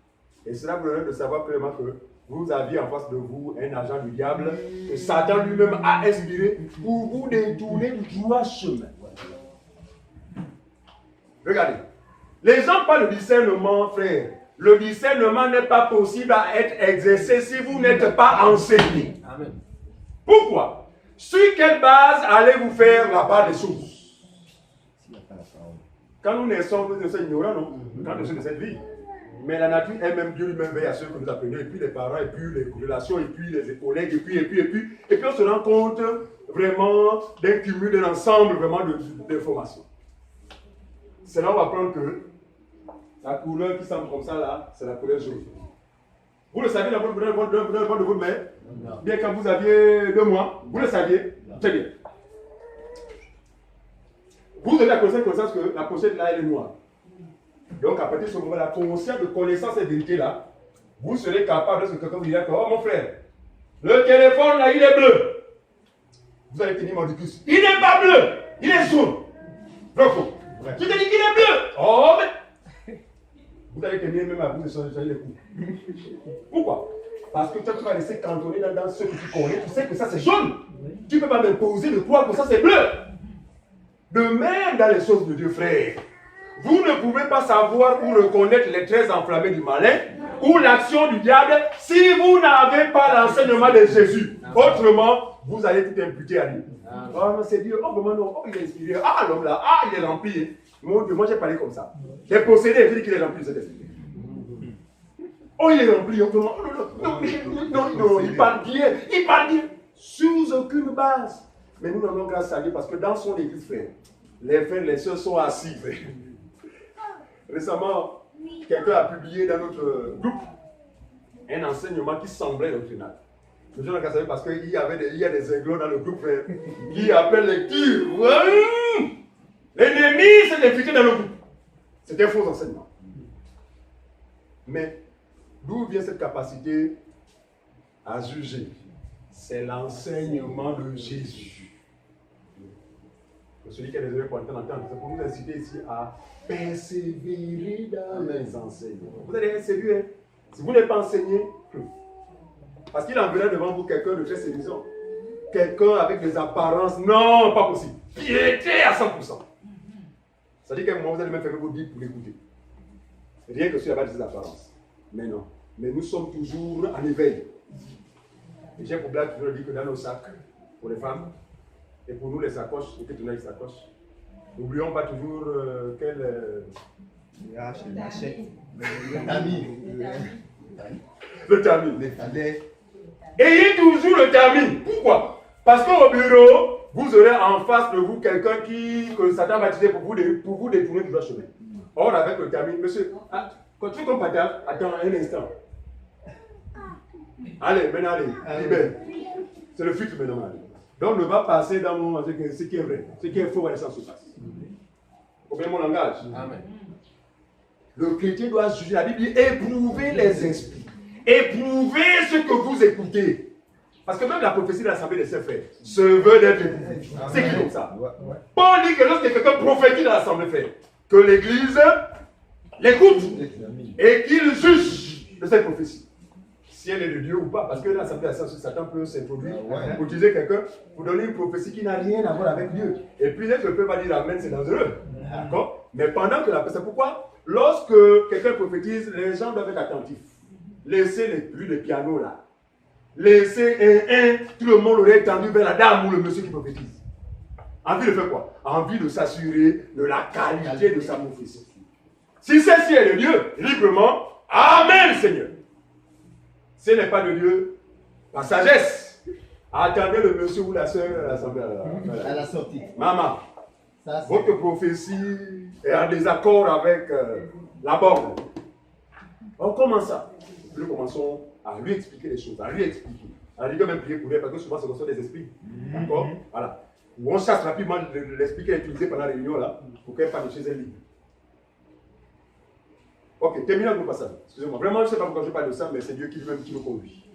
Et cela vous donne de savoir clairement que vous aviez en face de vous un agent du diable que Satan lui-même a inspiré pour vous détourner du droit chemin. Regardez. Les gens parlent de discernement, frère. Le discernement n'est pas possible à être exercé si vous n'êtes pas enseigné. Amen. Pourquoi? Sur quelle base allez-vous faire la part des choses? Quand nous naissons, nous sommes ignorants, non? Quand nous sommes de cette vie. Mais la nature elle-même, Dieu lui-même veille à ceux que nous apprenons, et puis les parents, et puis les relations, et puis les collègues, et puis on se rend compte vraiment d'un cumul, d'un ensemble vraiment d'informations. C'est là où on va prendre que la couleur qui semble comme ça là, c'est la couleur jaune. Vous le savez dans le bord de votre main, Bien quand vous aviez 2 mois, vous le saviez. Très bien. Vous avez la conscience que la pochette là, elle est noire. Donc, à partir de ce moment-là, conscient de connaissance et vérité-là, vous serez capable de quelqu'un vous dire que, oh mon frère, le téléphone là, il est bleu. Vous allez tenir mon discours. Il n'est pas bleu, il est jaune. Vrai ou faux? Tu te dis qu'il est bleu. Oh, mais. Vous allez tenir même à vous de changer les coups. Pourquoi? Parce que toi, tu vas laisser cantonner dans ce que tu connais. Tu sais que ça, c'est jaune. Tu ne peux pas m'imposer de croire que ça, c'est bleu. De même dans les choses de Dieu, frère. Vous ne pouvez pas savoir ou reconnaître les traits enflammés du malin ou l'action du diable si vous n'avez pas l'enseignement de Jésus. Autrement, vous allez tout imputer à lui. Oh non, c'est Dieu. Oh, vraiment non. Oh, il est inspiré. Ah, l'homme là. Ah, il est rempli. Mon Dieu, moi j'ai parlé comme ça. J'ai possédé, je dis qu'il est rempli de cet esprit. Oh, il est rempli. Oh, non, il parle bien. Il parle bien. Sous aucune base. Mais nous rendons grâce à Dieu parce que dans son église, frère, les frères, les sœurs sont assis, frère. Récemment, quelqu'un a publié dans notre groupe un enseignement qui semblait doctrinal. Je n'ai pas parce qu'il y a des aiglons dans le groupe, frère, qui appellent lecture. L'ennemi s'est infiltré dans le groupe. C'est un faux enseignement. Mais d'où vient cette capacité à juger? C'est l'enseignement de Jésus. Celui qui a des oreilles pour entendre, c'est pour nous inciter ici à persévérer dans les enseignements. Vous allez être sérieux, hein? Si vous n'êtes pas enseigné, parce qu'il enverra devant vous quelqu'un de très séduisant, quelqu'un avec des apparences, non, pas possible. Piété à 100%. Ça dit qu'à un moment, vous allez même faire vos guides pour l'écouter. Rien que sur la base des apparences. Mais non. Mais nous sommes toujours en éveil. Et j'ai pour blague toujours dit que dans nos sacs, pour les femmes, et pour nous les sacoches, et que tu as les sacoches, n'oublions pas toujours quel. Le tamis. Ayez toujours le tamis. Pourquoi? Parce qu'au bureau, vous aurez en face de vous quelqu'un que Satan va utiliser pour vous détourner du droit chemin. Or, avec le tamis, monsieur, quand tu es comme patate, attends un instant. Allez, maintenant, allez, libère. C'est le filtre maintenant. Allez. Donc, ne va passer dans ce qui est vrai. Ce qui est faux, va laisser en surface. Vous comprenez mon langage? Amen. Le chrétien doit juger. La Bible dit éprouvez les esprits. Éprouvez ce que vous écoutez. Parce que même la prophétie de l'Assemblée des Saints frères se veut d'être éprouvée. C'est qui comme ça? Paul dit que lorsque quelqu'un prophétise dans l'Assemblée, frère, que l'Église l'écoute et qu'il juge de cette prophétie. Si elle est de Dieu ou pas, parce que là, Satan peut s'introduire pour utiliser quelqu'un pour donner une prophétie qui n'a rien à voir avec Dieu. Et puis, je ne peux pas dire Amen, c'est dangereux. D'accord? Mais pendant que la personne, c'est pourquoi, lorsque quelqu'un prophétise, les gens doivent être attentifs. Laissez les bruits de piano là. Laissez tout le monde aurait tendu vers la dame ou le monsieur qui prophétise. Envie de faire quoi? Envie de s'assurer de la qualité de sa prophétie. Si celle-ci est de Dieu, librement, Amen, Seigneur. Si elle n'est pas de Dieu, la sagesse. Attendez le monsieur ou la soeur à l'assemblée. À la sortie. Maman, votre prophétie est en désaccord avec la borne. On commence ça. Nous commençons à lui expliquer les choses, à lui expliquer. À lui même prier pour elle, parce que souvent ce sont des esprits. D'accord? Voilà. Où on chasse rapidement l'esprit qu'elle a utilisé pendant la réunion là, pour qu'elle parte de chez elle libre. Ok, terminons le passage. Excusez-moi. Vraiment, je ne sais pas pourquoi je parle de ça, mais c'est Dieu qui lui-même qui nous conduit.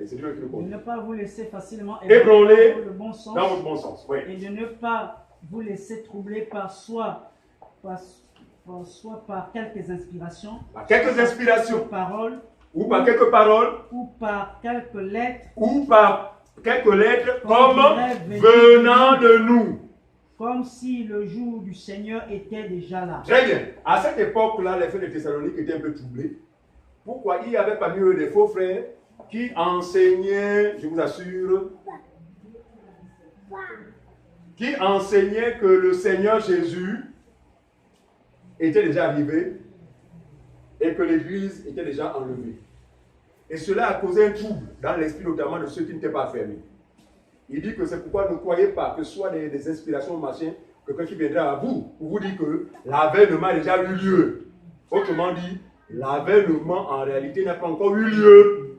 C'est Dieu qui nous conduit. De ne pas vous laisser facilement ébranler dans le bon sens, dans votre bon sens. Oui. Et de ne pas vous laisser troubler soit par quelques inspirations, par quelques inspirations, paroles, ou par quelques paroles, ou par quelques lettres, comme venant de nous. Comme si le jour du Seigneur était déjà là. Très bien. À cette époque-là, les frères de Thessalonique étaient un peu troublés. Pourquoi? Il y avait parmi eux des faux frères qui enseignaient, je vous assure, que le Seigneur Jésus était déjà arrivé et que l'Église était déjà enlevée. Et cela a causé un trouble dans l'esprit notamment de ceux qui n'étaient pas fermés. Il dit que c'est pourquoi ne croyez pas que ce soit des inspirations machin, quelqu'un qui viendra à vous pour vous dire que l'avènement a déjà eu lieu. Autrement dit, l'avènement en réalité n'a pas encore eu lieu.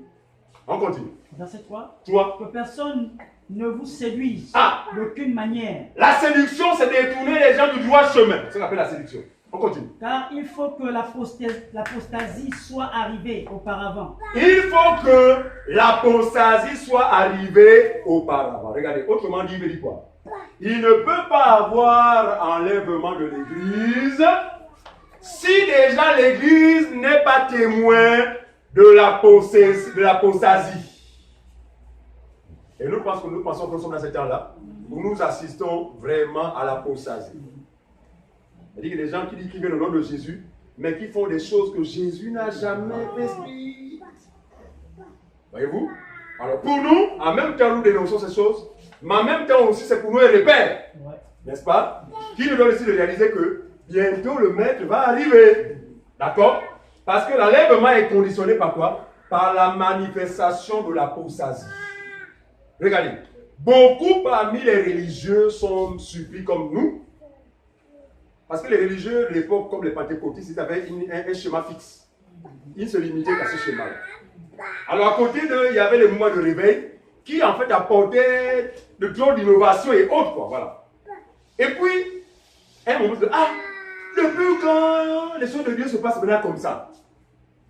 On continue. Verset 3. 3. Que personne ne vous séduise Ah. d'aucune manière. La séduction, c'est détourner les gens du droit chemin. C'est ce qu'on appelle la séduction. On continue. Car il faut que l'apostasie soit arrivée auparavant. Il faut que l'apostasie soit arrivée auparavant. Regardez, autrement dit, il veut dire quoi? Il ne peut pas avoir enlèvement de l'Église si déjà l'Église n'est pas témoin de l'apostasie. Et nous pensons que nous sommes dans ce temps-là où nous assistons vraiment à l'apostasie. C'est-à-dire que des gens qui disent qu'ils viennent au nom de Jésus, mais qui font des choses que Jésus n'a jamais prescrites. Voyez-vous? Alors pour nous, en même temps nous dénonçons ces choses, mais en même temps aussi c'est pour nous les repères. Ouais. N'est-ce pas? Qui nous donne aussi de réaliser que bientôt le maître va arriver. D'accord? Parce que l'enlèvement est conditionné par quoi? Par la manifestation de l'apostasie. Regardez, beaucoup parmi les religieux sont surpris comme nous. Parce que les religieux de l'époque, comme les pentecôtistes, ils avaient un schéma fixe. Ils se limitaient à ce schéma-là. Alors à côté d'eux, il y avait les mouvements de réveil qui en fait apportaient de trop d'innovation et autres, quoi, voilà. Et puis, un moment de depuis quand les choses de Dieu se passent maintenant comme ça?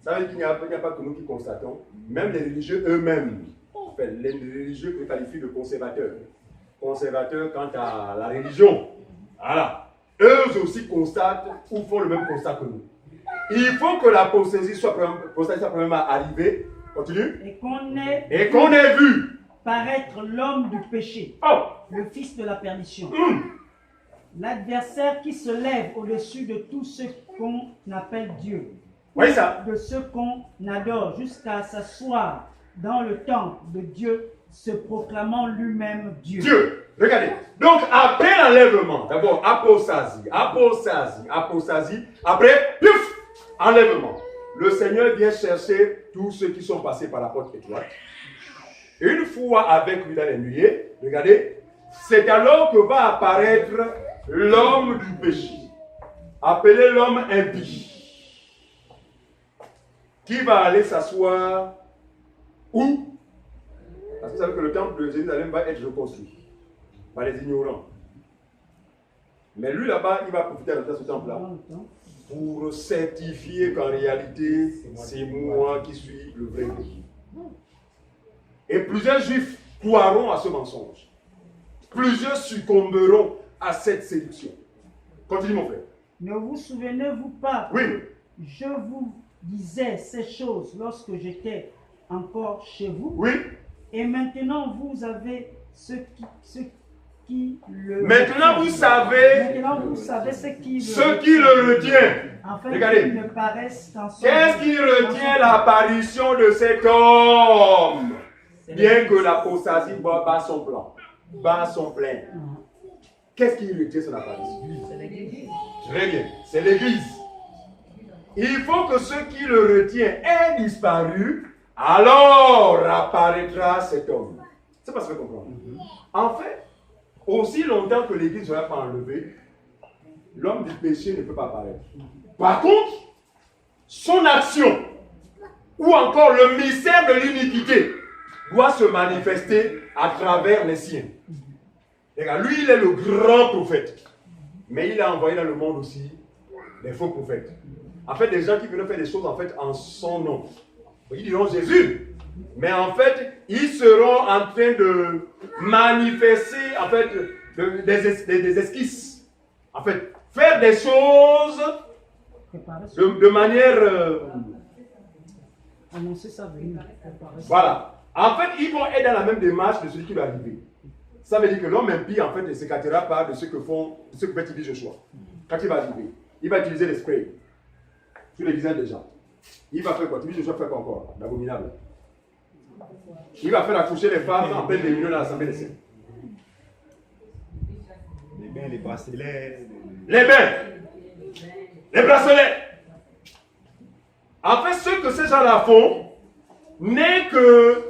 Ça veut dire qu'il n'y a pas que nous qui constatons, même les religieux eux-mêmes. Enfin, les religieux que qualifient de conservateurs. Conservateurs quant à la religion. Voilà. Eux aussi constatent ou font le même constat que nous. Il faut que l'apostasie soit premièrement arrivée. Continue. Et qu'on ait vu paraître l'homme du péché, le fils de la perdition. L'adversaire qui se lève au-dessus de tout ce qu'on appelle Dieu. Voyez ça? De ce qu'on adore, jusqu'à s'asseoir dans le temple de Dieu, se proclamant lui-même Dieu. Dieu. Regardez. Donc, après l'enlèvement, d'abord, apostasie. Après, pif, enlèvement. Le Seigneur vient chercher tous ceux qui sont passés par la porte étroite. Une fois avec lui dans les nuées, regardez, c'est alors que va apparaître l'homme du péché, appelé l'homme impie, qui va aller s'asseoir où? Parce que vous savez que le temple de Jérusalem va être reconstruit par les ignorants. Mais lui là-bas, il va profiter de ce temple-là pour certifier qu'en réalité, c'est moi qui suis le vrai Dieu. Et plusieurs juifs croiront à ce mensonge. Plusieurs succomberont à cette séduction. Continue mon frère. Ne vous souvenez-vous pas Oui. que je vous disais ces choses lorsque j'étais encore chez vous? Oui. Et maintenant vous avez ce qui le... Maintenant vous savez ce qui le retient. Afin Regardez. qu'il ne paraisse qu'en son... Qu'est-ce qui retient l'apparition de cet homme? Bien que l'apostasie bat son plan, bat son plein. Qu'est-ce qui retient son apparition? C'est l'église. Très bien, c'est l'église. Il faut que ce qui le retient ait disparu, alors apparaîtra cet homme. C'est pas ce que vous comprenez. En fait, aussi longtemps que l'église ne sera pas enlevée, l'homme du péché ne peut pas apparaître. Par contre, son action, ou encore le mystère de l'iniquité, doit se manifester à travers les siens. Regarde, lui, il est le grand prophète. Mais il a envoyé dans le monde aussi des faux prophètes. En fait, des gens qui veulent faire des choses en fait en son nom. Ils diront Jésus. Mais en fait, ils seront en train de manifester en fait des esquisses. En fait, faire des choses de manière... Annoncer sa venue. Voilà. En fait, ils vont être dans la même démarche de celui qui va arriver. Ça veut dire que l'homme impie, en fait, ne s'écartera pas de ce que fait Tibi Joshua. Quand il va arriver, il va utiliser les sprays sur les visages des gens. Il va faire quoi? Tibi Joshua fait quoi encore? L'abominable. Il va faire accoucher les femmes en pleine réunion dans l'Assemblée des Saints. Les bains, les bracelets. Les bains, les bracelets. En fait, ce que ces gens-là font n'est que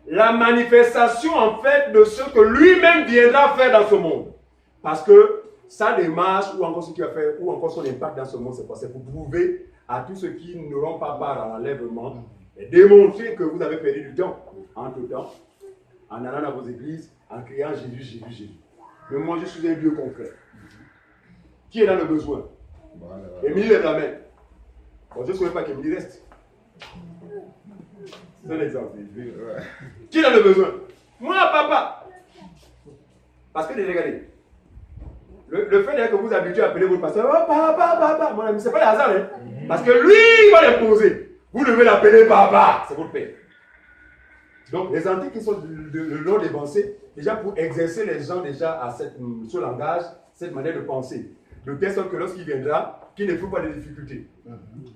la manifestation en fait de ce que lui-même viendra faire dans ce monde. Parce que sa démarche ou encore ce qu'il va faire ou encore son impact dans ce monde, c'est quoi? C'est pour prouver à tous ceux qui n'auront pas part à l'enlèvement et démontrer que vous avez perdu du temps entre-temps, en allant dans vos églises, en criant Jésus, Jésus, Jésus. Mais moi, je suis un Dieu concret. Qui est dans le besoin? Émilie lève la main. Bon, je ne souhaite pas qu'Émilie reste. C'est un exemple. Qui est dans le besoin? Moi, papa. Parce que, regardez, le fait que vous habituez à appeler votre pasteur, oh, papa, mon ami, ce n'est pas le hasard. Hein? Parce que lui, il va l'imposer. Vous devez l'appeler papa. C'est votre père. Donc, les antiques qui sont le long des pensées, déjà pour exercer les gens déjà à ce langage, cette manière de penser, de telle sorte que lorsqu'il viendra, qu'il ne faut pas de difficultés.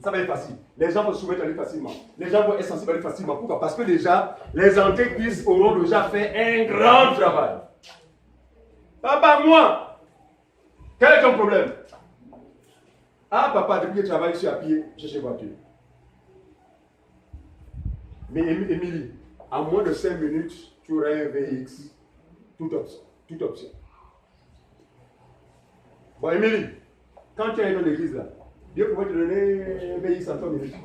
Ça va être facile. Les gens vont se soumettre à lui facilement. Les gens vont être sensibles à lui facilement. Pourquoi? Parce que déjà, les antiques auront déjà fait un grand travail. Papa, moi, quel est ton problème? Ah, papa, depuis que je travaille, je suis à pied, je suis chez voiture. Mais Émilie, en moins de 5 minutes, tu auras un VX. Toute option. Bon, Émilie, quand tu es dans l'église là, Dieu pourrait te donner un VX en 3 minutes.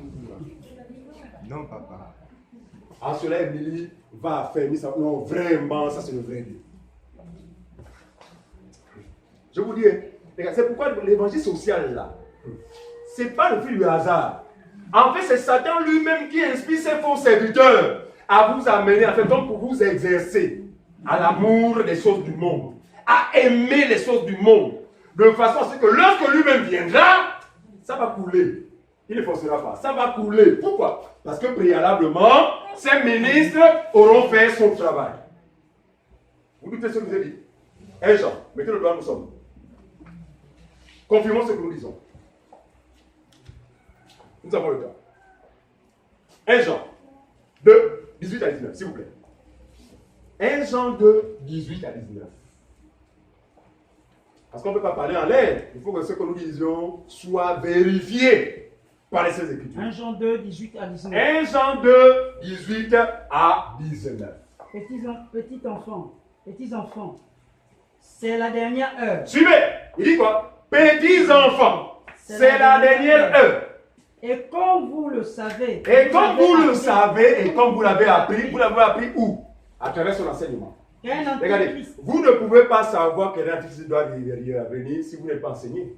Non, papa. En cela, Émilie va affermir ça. Non, vraiment, ça c'est le vrai Dieu. Je vous dis, c'est pourquoi l'évangile social là, c'est pas le fil du hasard. En fait, c'est Satan lui-même qui inspire ses faux serviteurs à vous amener, en fait, donc pour vous exercer à l'amour des choses du monde, à aimer les choses du monde, de façon à ce que lorsque lui-même viendra, ça va couler. Il ne forcera pas, ça va couler. Pourquoi? Parce que préalablement, ces ministres auront fait son travail. Vous doutez ce que je vous ai dit? 1 Jean, mettez le doigt, nous sommes. Confirmons ce que nous disons. Nous avons le temps. 1 Jean 2, 18 à 19, s'il vous plaît. 1 Jean 2, 18 à 19. Parce qu'on ne peut pas parler en l'air. Il faut que ce que nous disions soit vérifié par les Saintes Écritures. 1 Jean 2, 18 à 19. 1 Jean 2, 18 à 19. Petits enfants, c'est la dernière heure. Suivez. Il dit quoi? Petits enfants, c'est la dernière heure. Et comme vous le savez. Et comme vous le savez, et comme vous l'avez appris où? À travers son enseignement. Regardez, vous ne pouvez pas savoir quel antichrist doit venir si vous n'êtes pas enseigné.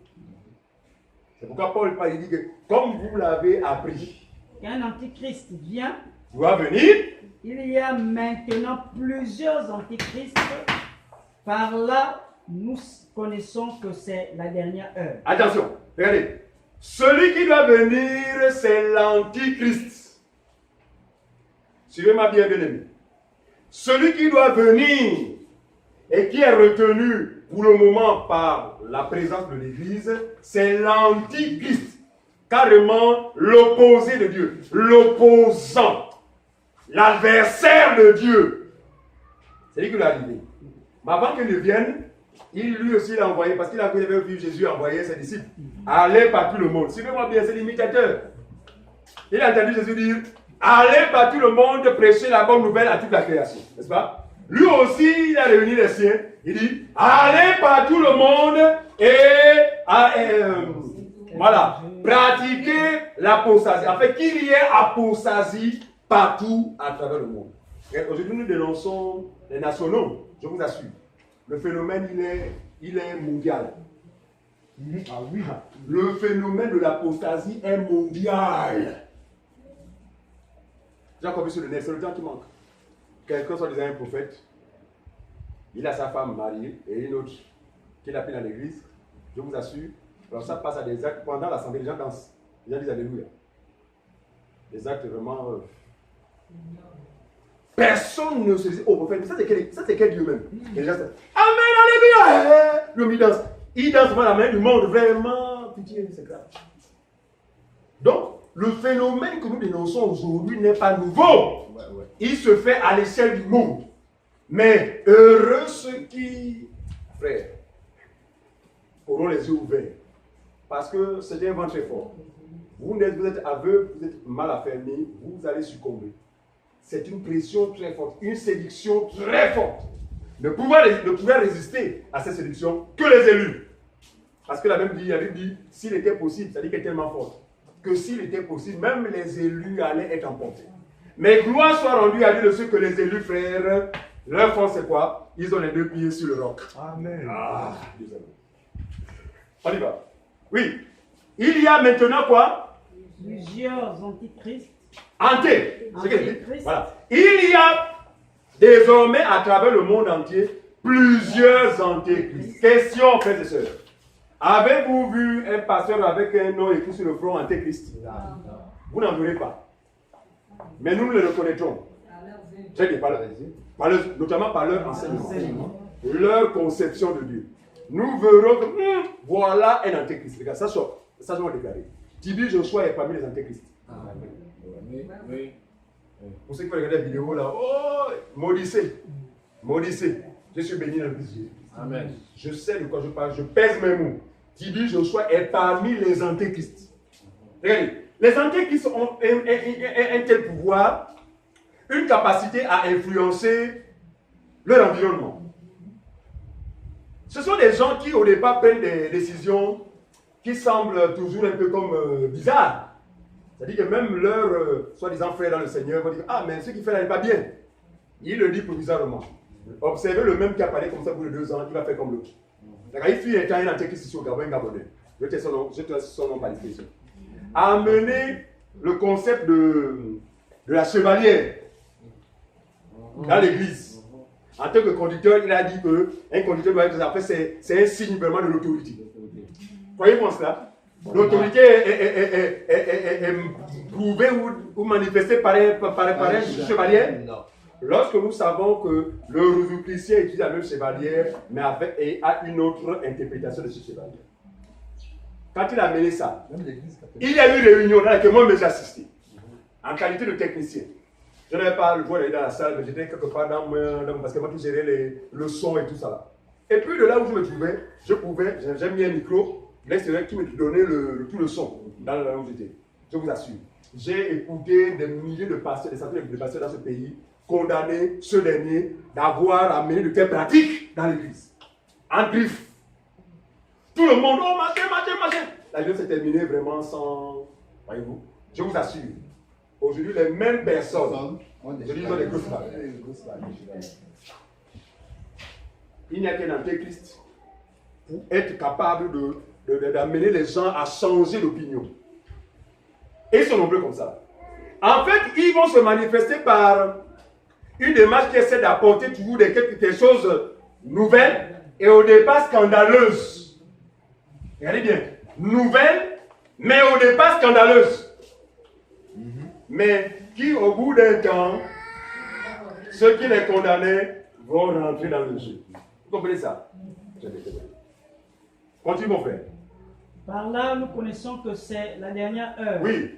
C'est pourquoi Paul il dit que comme vous l'avez appris, qu'un antichrist vient, doit venir. Il y a maintenant plusieurs antichrists. Par là, nous connaissons que c'est la dernière heure. Attention, regardez. Celui qui doit venir, c'est l'antichrist. Suivez-moi bien, bien aimé. Celui qui doit venir et qui est retenu pour le moment par la présence de l'Église, c'est l'antichrist. Carrément l'opposé de Dieu, l'opposant, l'adversaire de Dieu. C'est lui qui l'a arrivé. Mais avant qu'il ne vienne, il lui aussi l'a envoyé, parce qu'il avait vu Jésus envoyer ses disciples. Allez par tout le monde. Suivez-moi bien, c'est l'imitateur. Il a entendu Jésus dire, allez par tout le monde prêcher la bonne nouvelle à toute la création. N'est-ce pas? Lui aussi, il a réuni les siens. Il dit, allez par tout le monde et voilà, pratiquer l'apostasie. En fait, qu'il y ait apostasie partout à travers le monde. Aujourd'hui, nous dénonçons les nationaux, je vous assure. Le phénomène, il est mondial. Ah oui. Le phénomène de l'apostasie est mondial. J'ai encore vu sur le net, c'est le temps qui manque. Quelqu'un soit disant un prophète, il a sa femme mariée et une autre qu'il appelle dans l'église. Je vous assure. Alors ça passe à des actes. Pendant l'assemblée, les gens dansent. Les gens disent Alléluia. Des actes vraiment... Personne ne se dit, oh prophète, ça c'est quel Dieu même? Les gens disent, Amen, Alléluia. L'homme il danse. Il danse devant la main du monde, vraiment. Pitié, c'est grave. Donc, le phénomène que nous dénonçons aujourd'hui n'est pas nouveau. Il se fait à l'échelle du monde. Mais heureux ceux qui, frère, auront les yeux ouverts. Parce que c'est un vent très fort. Vous êtes aveugle, vous êtes mal affermi, vous allez succomber. C'est une pression très forte, une séduction très forte. Ne pouvoir résister à cette séduction que les élus. Parce que la Bible dit, s'il était possible, c'est-à-dire qu'elle est tellement forte, que s'il était possible, même les élus allaient être emportés. Mais gloire soit rendue à Dieu de ceux que les élus frères, leur force c'est quoi? Ils ont les deux pieds sur le roc. Amen. Ah, désolé. On y va. Oui. Il y a maintenant quoi? Plusieurs antichrists. Voilà. Il y a désormais à travers le monde entier plusieurs antéchrists. Question, frères et sœurs. Avez-vous vu un pasteur avec un nom écrit sur le front antéchrist? Vous n'en verrez pas. Mais nous le reconnaîtrons. Très bien, notamment par leur enseignement, leur conception de Dieu. Nous verrons que voilà un antéchrist. Regarde, ça doit déclarer. Tibi Joshua est parmi les antéchrists. Oui. Pour ceux qui veulent regarder la vidéo là, oh, maudissez. Je suis béni dans le Christ Jésus. Amen. Je sais de quoi je parle, je pèse mes mots. Tibi Joshua est parmi les antéchrists. Regardez, les antéchrists ont un tel pouvoir, une capacité à influencer leur environnement. Ce sont des gens qui au départ prennent des décisions qui semblent toujours un peu comme bizarres. C'est-à-dire que même leurs soi-disant frères dans le Seigneur vont dire, ah mais ce qu'il fait là n'est pas bien. Il le dit provisoirement. Observez le même qui a parlé comme ça pour les 2 ans, il va faire comme l'autre. Il fut un temps un antéchrist ici au Gabon, un Gabonais. Je te laisse son nom par l'expression. A amené le concept de la chevalière dans l'église. En tant que conducteur, il a dit qu'un conducteur doit être après, c'est un signe vraiment de l'autorité. Voyez-vous cela? L'autorité est prouvée ou manifestée par un chevalier. Lorsque nous savons que le Jésus-Christ utilise la même chevalière, mais a une autre interprétation de ce chevalier. Quand il a amené ça, il y a eu une réunion dans laquelle moi j'ai assisté, en qualité de technicien. Je n'avais pas le droit d'aller dans la salle, mais j'étais quelque part parce que moi qui gérais le son et tout ça là. Et puis de là où je me trouvais, j'ai mis un micro, l'extérieur qui me donnait tout le son dans là où j'étais. Je vous assure. J'ai écouté des milliers de pasteurs, des centaines de pasteurs dans ce pays, condamner ce dernier d'avoir amené de telles pratiques dans l'église. En griffe. Tout le monde, oh machin. La vie s'est terminée vraiment sans. Voyez-vous, je vous assure. Aujourd'hui, les mêmes personnes, je dis, ils ont des grosses vagues. Il n'y a qu'un antéchrist pour être capable d'amener les gens à changer d'opinion. Et ils sont nombreux comme ça. En fait, ils vont se manifester par une démarche qui essaie d'apporter toujours quelque chose nouvelles et au départ scandaleuses. Regardez bien. Nouvelles, mais au départ scandaleuses. Mais qui, au bout d'un temps, ceux qui les condamnaient vont rentrer dans le jeu. Vous comprenez ça? Continue, mon frère. Par là, nous connaissons que c'est la dernière heure. Oui.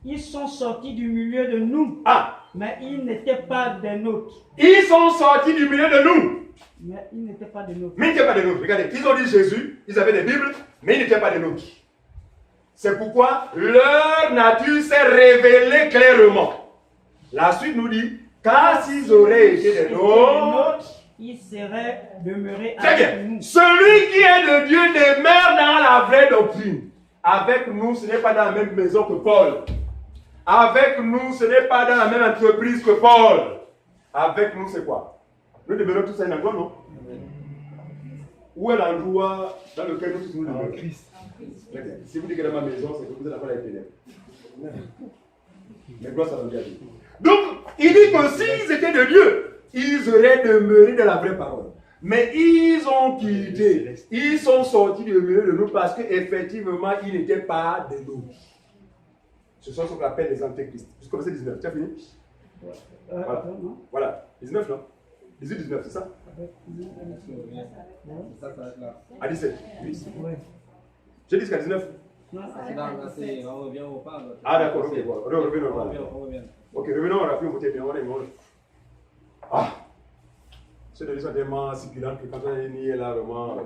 Ils sont sortis du milieu de nous. Ah. Mais ils n'étaient pas des nôtres. Ils sont sortis du milieu de nous. Mais ils n'étaient pas des nôtres. Mais ils n'étaient pas des nôtres. Regardez, ils ont dit Jésus, ils avaient des Bibles, mais ils n'étaient pas des nôtres. C'est pourquoi leur nature s'est révélée clairement. La suite nous dit, car s'ils auraient été des nôtres, ils seraient demeurés très bien. avec nous. Celui qui est de Dieu demeure dans la vraie doctrine. Avec nous, ce n'est pas dans la même maison que Paul. Avec nous, ce n'est pas dans la même entreprise que Paul. Avec nous, c'est quoi? Nous demeurons tous un endroit, non? Où est l'endroit dans lequel nous tous nous demeurons? Christ. Si vous dites que dans ma maison, c'est que vous êtes encore avec les ténèbres. Mais gloire ça va bien. Donc, il dit que s'ils étaient de Dieu, ils auraient demeuré dans la vraie parole. Mais ils ont quitté. Ils sont sortis du milieu de nous parce qu'effectivement, ils n'étaient pas de nous. Ce sont ce qu'on appelle les antéchrists. Jusqu'au verset 19. Tu as fini? Voilà. Voilà. 19, non? 18-19, c'est ça? À 17. Oui. J'ai dit jusqu'à 19. On revient au parle. Ah d'accord, ok. Bon. Revenons au parle. Ok, revenons au rappel, on peut bien. Ah! C'est des gens tellement circulants que quand on est nié là, vraiment,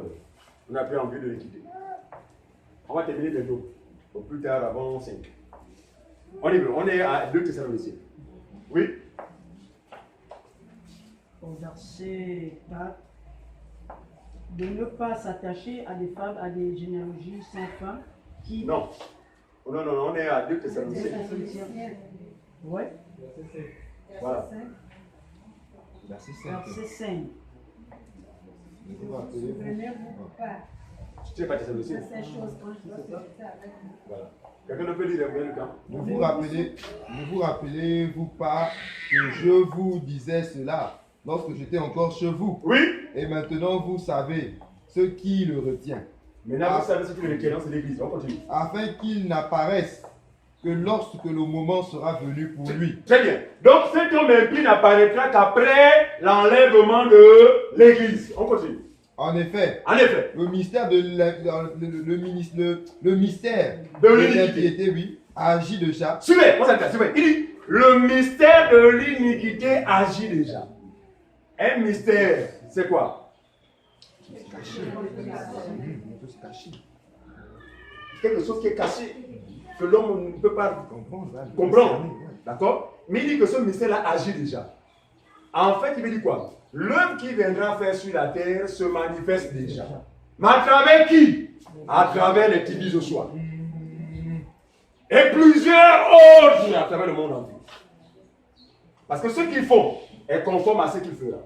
on n'a plus envie de les quitter. On va terminer bientôt. Au plus tard, avant 5. On est à 2 Thessaloniciens. Oui? Au verset 4, de ne pas s'attacher à des fables, à des généalogies sans fin qui... Non, on est à 2 Thessaloniciens. Ouais. Voilà. Verset 5. Verset 5. Ne vous rappelez-vous Souvenez-vous pas Tu n'es pas Thessaloniciens. de ces choses quand j'étais avec vous. Voilà. Quelqu'un ne peut lire le camp? Ne vous rappelez-vous pas que je vous disais cela lorsque j'étais encore chez vous? Oui. Et maintenant vous savez ce qui le retient. Maintenant, vous savez ce que le retient, c'est l'église. On continue. Afin qu'il n'apparaisse que lorsque le moment sera venu pour lui. Très bien. Donc cet homme impie n'apparaîtra qu'après l'enlèvement de l'église. On continue. En effet, En effet. le mystère de le mystère De de l'iniquité. l'impiété, oui, agit déjà. Suivez, on s'intéresse, suivez. Il dit, le mystère de l'iniquité agit déjà. Un mystère, c'est quoi? Quelque chose qui est caché, que l'homme ne peut pas comprendre. D'accord? Mais il dit que ce mystère-là agit déjà. En fait, il veut dire quoi? L'œuvre qui viendra faire sur la terre se manifeste déjà. Mais à travers qui? À travers les petits Joshua. Et plusieurs autres à travers le monde entier. Parce que ce qu'ils font est conforme à ce qu'il fera.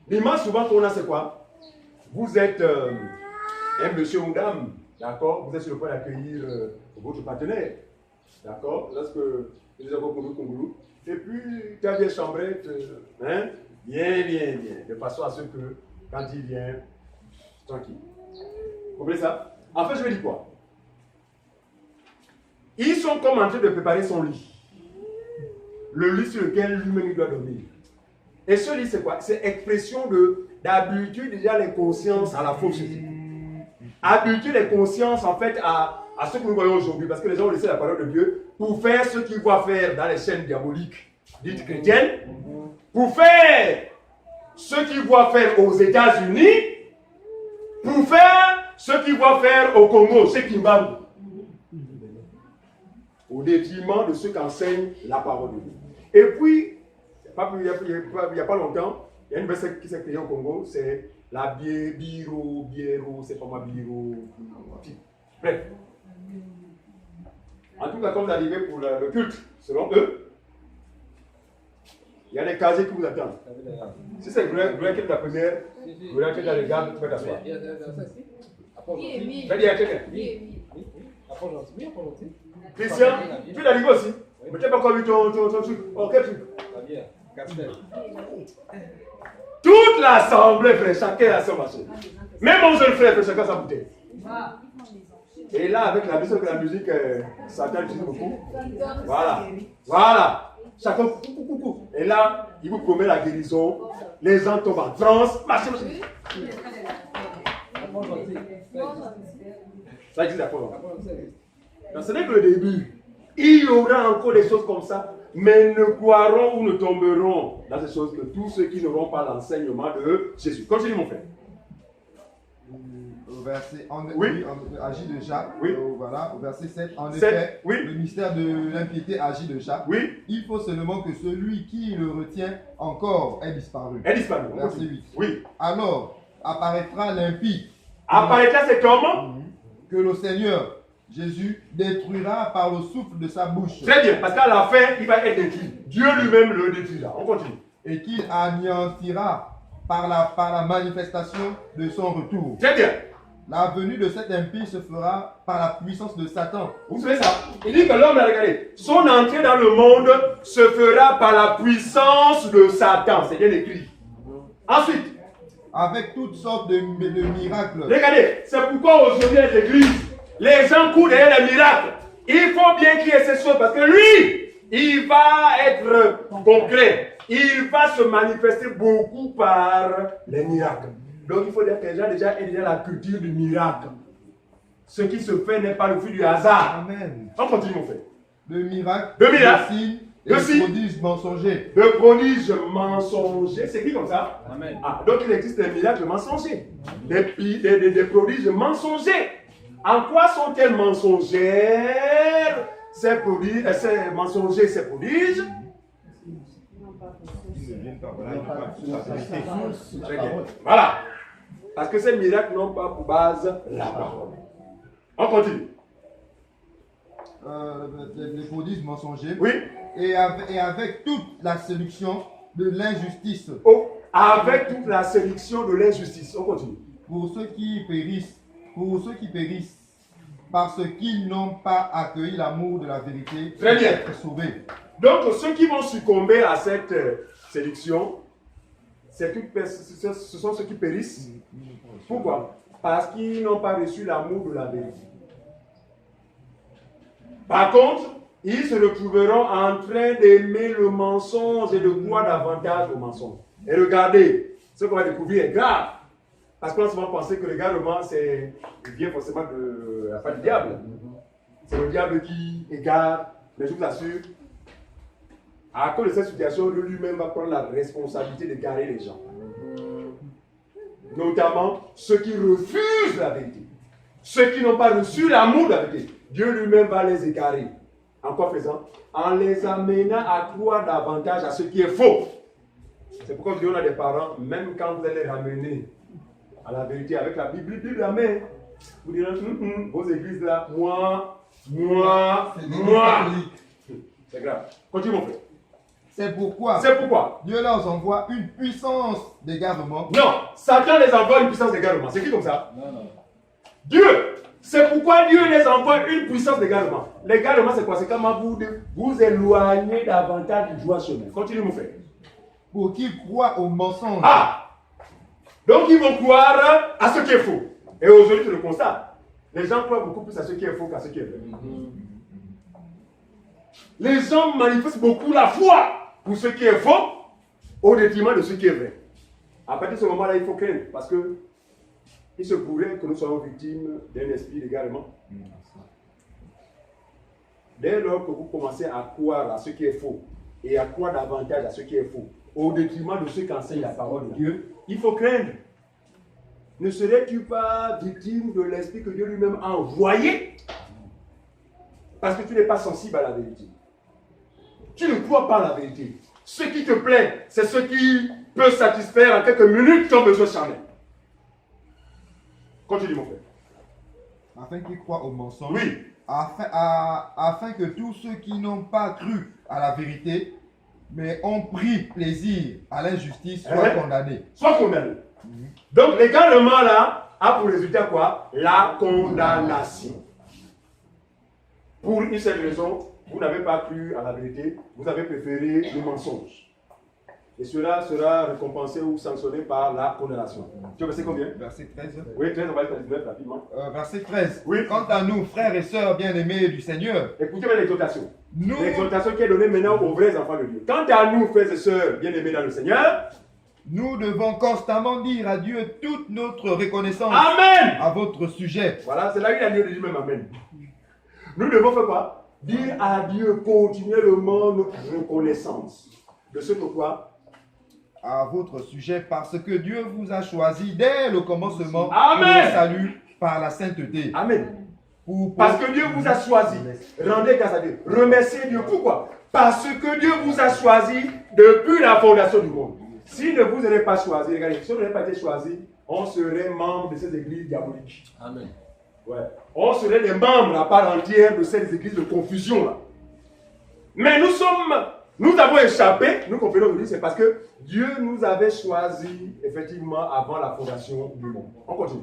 L'image souvent qu'on a, c'est quoi? Vous êtes un monsieur ou une dame, d'accord? Vous êtes sur le point d'accueillir votre partenaire, d'accord? Lorsque vous êtes au Congoulou, et puis tu as bien chambrette, hein? Bien, de façon à ce que quand il vient, tranquille. Vous comprenez ça? En fait, je veux dire quoi? Ils sont comme en train de préparer son lit. Le lit sur lequel lui-même il doit dormir. Et ce lit, c'est quoi? C'est expression d'habitude déjà les consciences à la fausse société. Habituer les consciences en fait à ce que nous voyons aujourd'hui. Parce que les gens ont laissé la parole de Dieu pour faire ce qu'ils voient faire dans les chaînes diaboliques dites chrétiennes. Pour faire ce qu'ils voient faire aux États-Unis. Pour faire ce qu'ils voient faire au Congo, chez Kimbangu. Au détriment de ceux qui enseignent la parole de Dieu. Et puis, il n'y a pas longtemps, il y a une verset qui s'est créée au Congo, c'est la biero, c'est pas ma biero. Bref. En tout cas, quand vous arrivez pour le culte, selon eux, il y a des casiers qui vous attendent. Si c'est Gloire qui est la première, Gloire qui est dans les gardes, tu peux t'asseoir. Oui. C'est-à-dire, quelqu'un. Oui. Christian, tu es arrivé aussi. Mais tu n'as pas encore vu ton truc. Oh, quel truc? Toute l'assemblée, frère, chacun a son marché. Même mon jeune frère, frère, chacun sa bouteille. Et là, avec la musique, Satan utilise beaucoup. Voilà. Chacun, coucou. Et là, il vous promet la guérison. Les gens tombent en transe. Marchez. Ça existe d'accord. Donc, ce n'est que le début. Il y aura encore des choses comme ça, mais ne croiront ou ne tomberont dans ces choses que tous ceux qui n'auront pas l'enseignement de Jésus. Continue, mon frère. Au verset, Oui. agit déjà. Oui. Voilà, au verset 7. En 7, effet, oui. le mystère de l'impiété agit déjà. Oui. Il faut seulement que celui qui le retient encore ait disparu. Elle disparaît. Verset 8. Oui. Alors apparaîtra l'impie. Apparaîtra cet homme. Que le Seigneur Jésus détruira par le souffle de sa bouche. Très bien, parce qu'à la fin, il va être détruit. Dieu lui-même le détruira. On continue. Et qu'il anéantira par la manifestation de son retour. Très bien. La venue de cet impie se fera par la puissance de Satan. Vous savez ça? Il dit que l'homme, regardez, son entrée dans le monde se fera par la puissance de Satan. C'est bien écrit. Ensuite, avec toutes sortes de miracles. regardez, c'est pourquoi aujourd'hui les églises, les gens courent derrière les miracles. Il faut bien qu'il y ait ces choses parce que lui, il va être concret. Il va se manifester beaucoup par les miracles. Donc il faut dire que les gens déjà aient déjà la culture du miracle. Ce qui se fait n'est pas le fruit du hasard. Amen. On continue, mon frère. De miracles, De miracles, signes, de de signes, prodiges mensongers. de prodiges mensongers. C'est écrit comme ça? Amen. Ah, donc il existe des miracles mensongers. Des prodiges mensongers. En quoi sont-elles mensongères? Ces prodiges, ces mensongers, ces prodiges. Très bien. Voilà. Parce que ces miracles n'ont pas pour base la parole. On continue. Les prodiges mensongers. Oui. et avec toute la séduction de l'injustice. Oh, avec toute la séduction de l'injustice. On continue. Pour ceux qui périssent, parce qu'ils n'ont pas accueilli l'amour de la vérité, Très bien. être sauvés. Donc, ceux qui vont succomber à cette séduction, ce sont ceux qui périssent. Pourquoi? Parce qu'ils n'ont pas reçu l'amour de la vérité. Par contre, ils se retrouveront en train d'aimer le mensonge et de croire davantage au mensonge. Et regardez, ce qu'on va découvrir est grave. Parce qu'on a souvent pensé que l'égarement, il vient forcément de la part du diable. C'est le diable qui égare, mais je vous assure, à cause de cette situation, lui-même va prendre la responsabilité d'égarer les gens. Notamment ceux qui refusent la vérité. Ceux qui n'ont pas reçu l'amour de la vérité. Dieu lui-même va les égarer. En quoi faisant? En les amenant à croire davantage à ce qui est faux. C'est pourquoi Dieu a des parents, même quand vous allez les ramener à la vérité avec la Bible de la main, vous direz, vos églises là, moi. C'est grave. Continue mon frère. C'est pourquoi Dieu leur envoie une puissance d'égarement. Non, Satan les envoie une puissance d'égarement. C'est qui comme ça? Non. Dieu. C'est pourquoi Dieu les envoie une puissance d'égarement. L'égarement, c'est quoi? C'est comment vous éloignez davantage du droit chemin. Continue mon frère. Pour qu'ils croient au mensonge. Ah! Donc ils vont croire à ce qui est faux. Et aujourd'hui, tu le constates. Les gens croient beaucoup plus à ce qui est faux qu'à ce qui est vrai. Les gens manifestent beaucoup la foi pour ce qui est faux au détriment de ce qui est vrai. À partir de ce moment-là, il faut craindre parce que il se pourrait que nous soyons victimes d'un esprit d'égarement. Dès lors que vous commencez à croire à ce qui est faux et à croire davantage à ce qui est faux au détriment de ce qu'enseigne la parole de Dieu, il faut craindre. Ne serais-tu pas victime de l'esprit que Dieu lui-même a envoyé parce que tu n'es pas sensible à la vérité? Tu ne crois pas à la vérité. Ce qui te plaît, c'est ce qui peut satisfaire en quelques minutes ton besoin charnel. Continue mon frère. Afin qu'ils croient au mensonge. Oui. Afin que tous ceux qui n'ont pas cru à la vérité, mais ont pris plaisir à l'injustice, soient condamnés. Soient condamnés. Donc l'égarement là a pour résultat quoi? La condamnation. Pour une seule raison, vous n'avez pas cru à la vérité, vous avez préféré le mensonge. Et cela sera récompensé ou sanctionné par la condamnation. Tu as verset combien? Verset 13. Oui, 13, on va aller 19 rapidement. Verset 13. Oui. Quant à nous, frères et sœurs bien-aimés du Seigneur, Écoutez bien l'exhortation. nous, L'exhortation qui est donnée maintenant aux vrais enfants de Dieu. Quant à nous, frères et sœurs bien-aimés dans le Seigneur, nous devons constamment dire à Dieu toute notre reconnaissance Amen. à votre sujet. Voilà, c'est là qu'il a dit lui-même Amen. Nous devons faire quoi? Dire à Dieu continuellement notre reconnaissance. De ce que quoi? À votre sujet, parce que Dieu vous a choisi dès le commencement Amen. pour le salut par la sainteté. Amen. Pour- Parce que Dieu vous a choisi. Rendez grâce à Dieu. Remerciez Dieu. Pourquoi? Parce que Dieu vous a choisi depuis la fondation du monde. S'il ne vous aurait pas choisi, regardez, si on n'avait pas été choisi, on serait membre de ces églises diaboliques. Amen. Ouais. On serait des membres à part entière de ces églises de confusion là. Mais nous avons échappé, nous comprenons aujourd'hui, c'est parce que Dieu nous avait choisi effectivement avant la fondation du monde. On continue.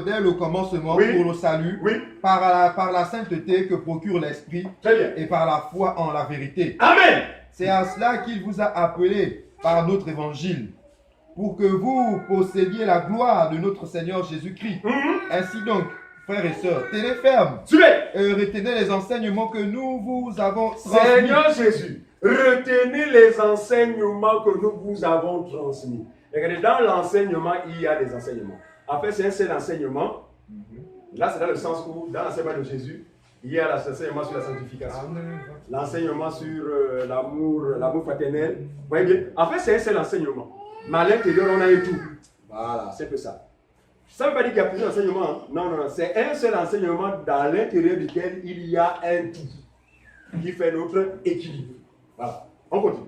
Dès le commencement, Oui. pour le salut, Oui. par la sainteté que procure l'Esprit Très bien. et par la foi en la vérité. Amen. C'est à cela qu'il vous a appelé par notre évangile, pour que vous possédiez la gloire de notre Seigneur Jésus-Christ. Ainsi donc, frères et sœurs, tenez ferme Suivez. et retenez les enseignements que nous vous avons transmis. Seigneur Jésus, retenez les enseignements que nous vous avons transmis. Regardez, dans l'enseignement, il y a des enseignements. En fait, c'est un seul enseignement. Là, c'est dans le sens où, dans l'enseignement de Jésus, il y a l'enseignement sur la sanctification. L'enseignement sur l'amour fraternel. Vous voyez bien? En fait, c'est un seul enseignement. Mais à l'intérieur, on a eu tout. Voilà, c'est un peu ça. Ça ne veut pas dire qu'il y a plusieurs enseignements. Hein. Non, c'est un seul enseignement dans l'intérieur duquel il y a un tout qui fait notre équilibre. Voilà, on continue.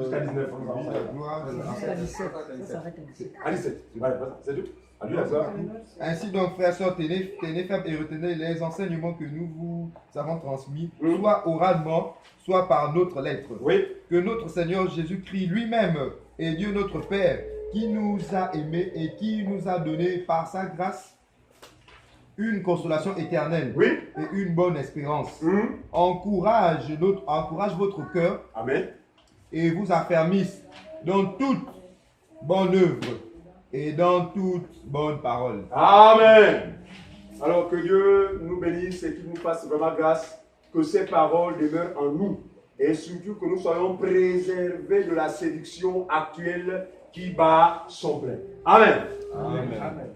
Jusqu'à 19. La gloire de la- Jusqu'à 17. Ça s'arrête à 17. À 17. Voilà, c'est tout. Alléluia, ça. Ainsi donc, frères et sœurs, tenez ferme et retenez les enseignements que nous vous avons transmis, soit oralement, soit par notre lettre. Oui. Que notre Seigneur Jésus-Christ lui-même et Dieu notre Père, qui nous a aimés et qui nous a donné par sa grâce une consolation éternelle Oui. et une bonne espérance, encourage votre cœur Amen. et vous affermisse dans toute bonne œuvre et dans toute bonne parole. Amen. Alors que Dieu nous bénisse et qu'il nous fasse vraiment grâce, que ces paroles demeurent en nous et surtout que nous soyons préservés de la séduction actuelle qui bat son plein. Amen. Amen.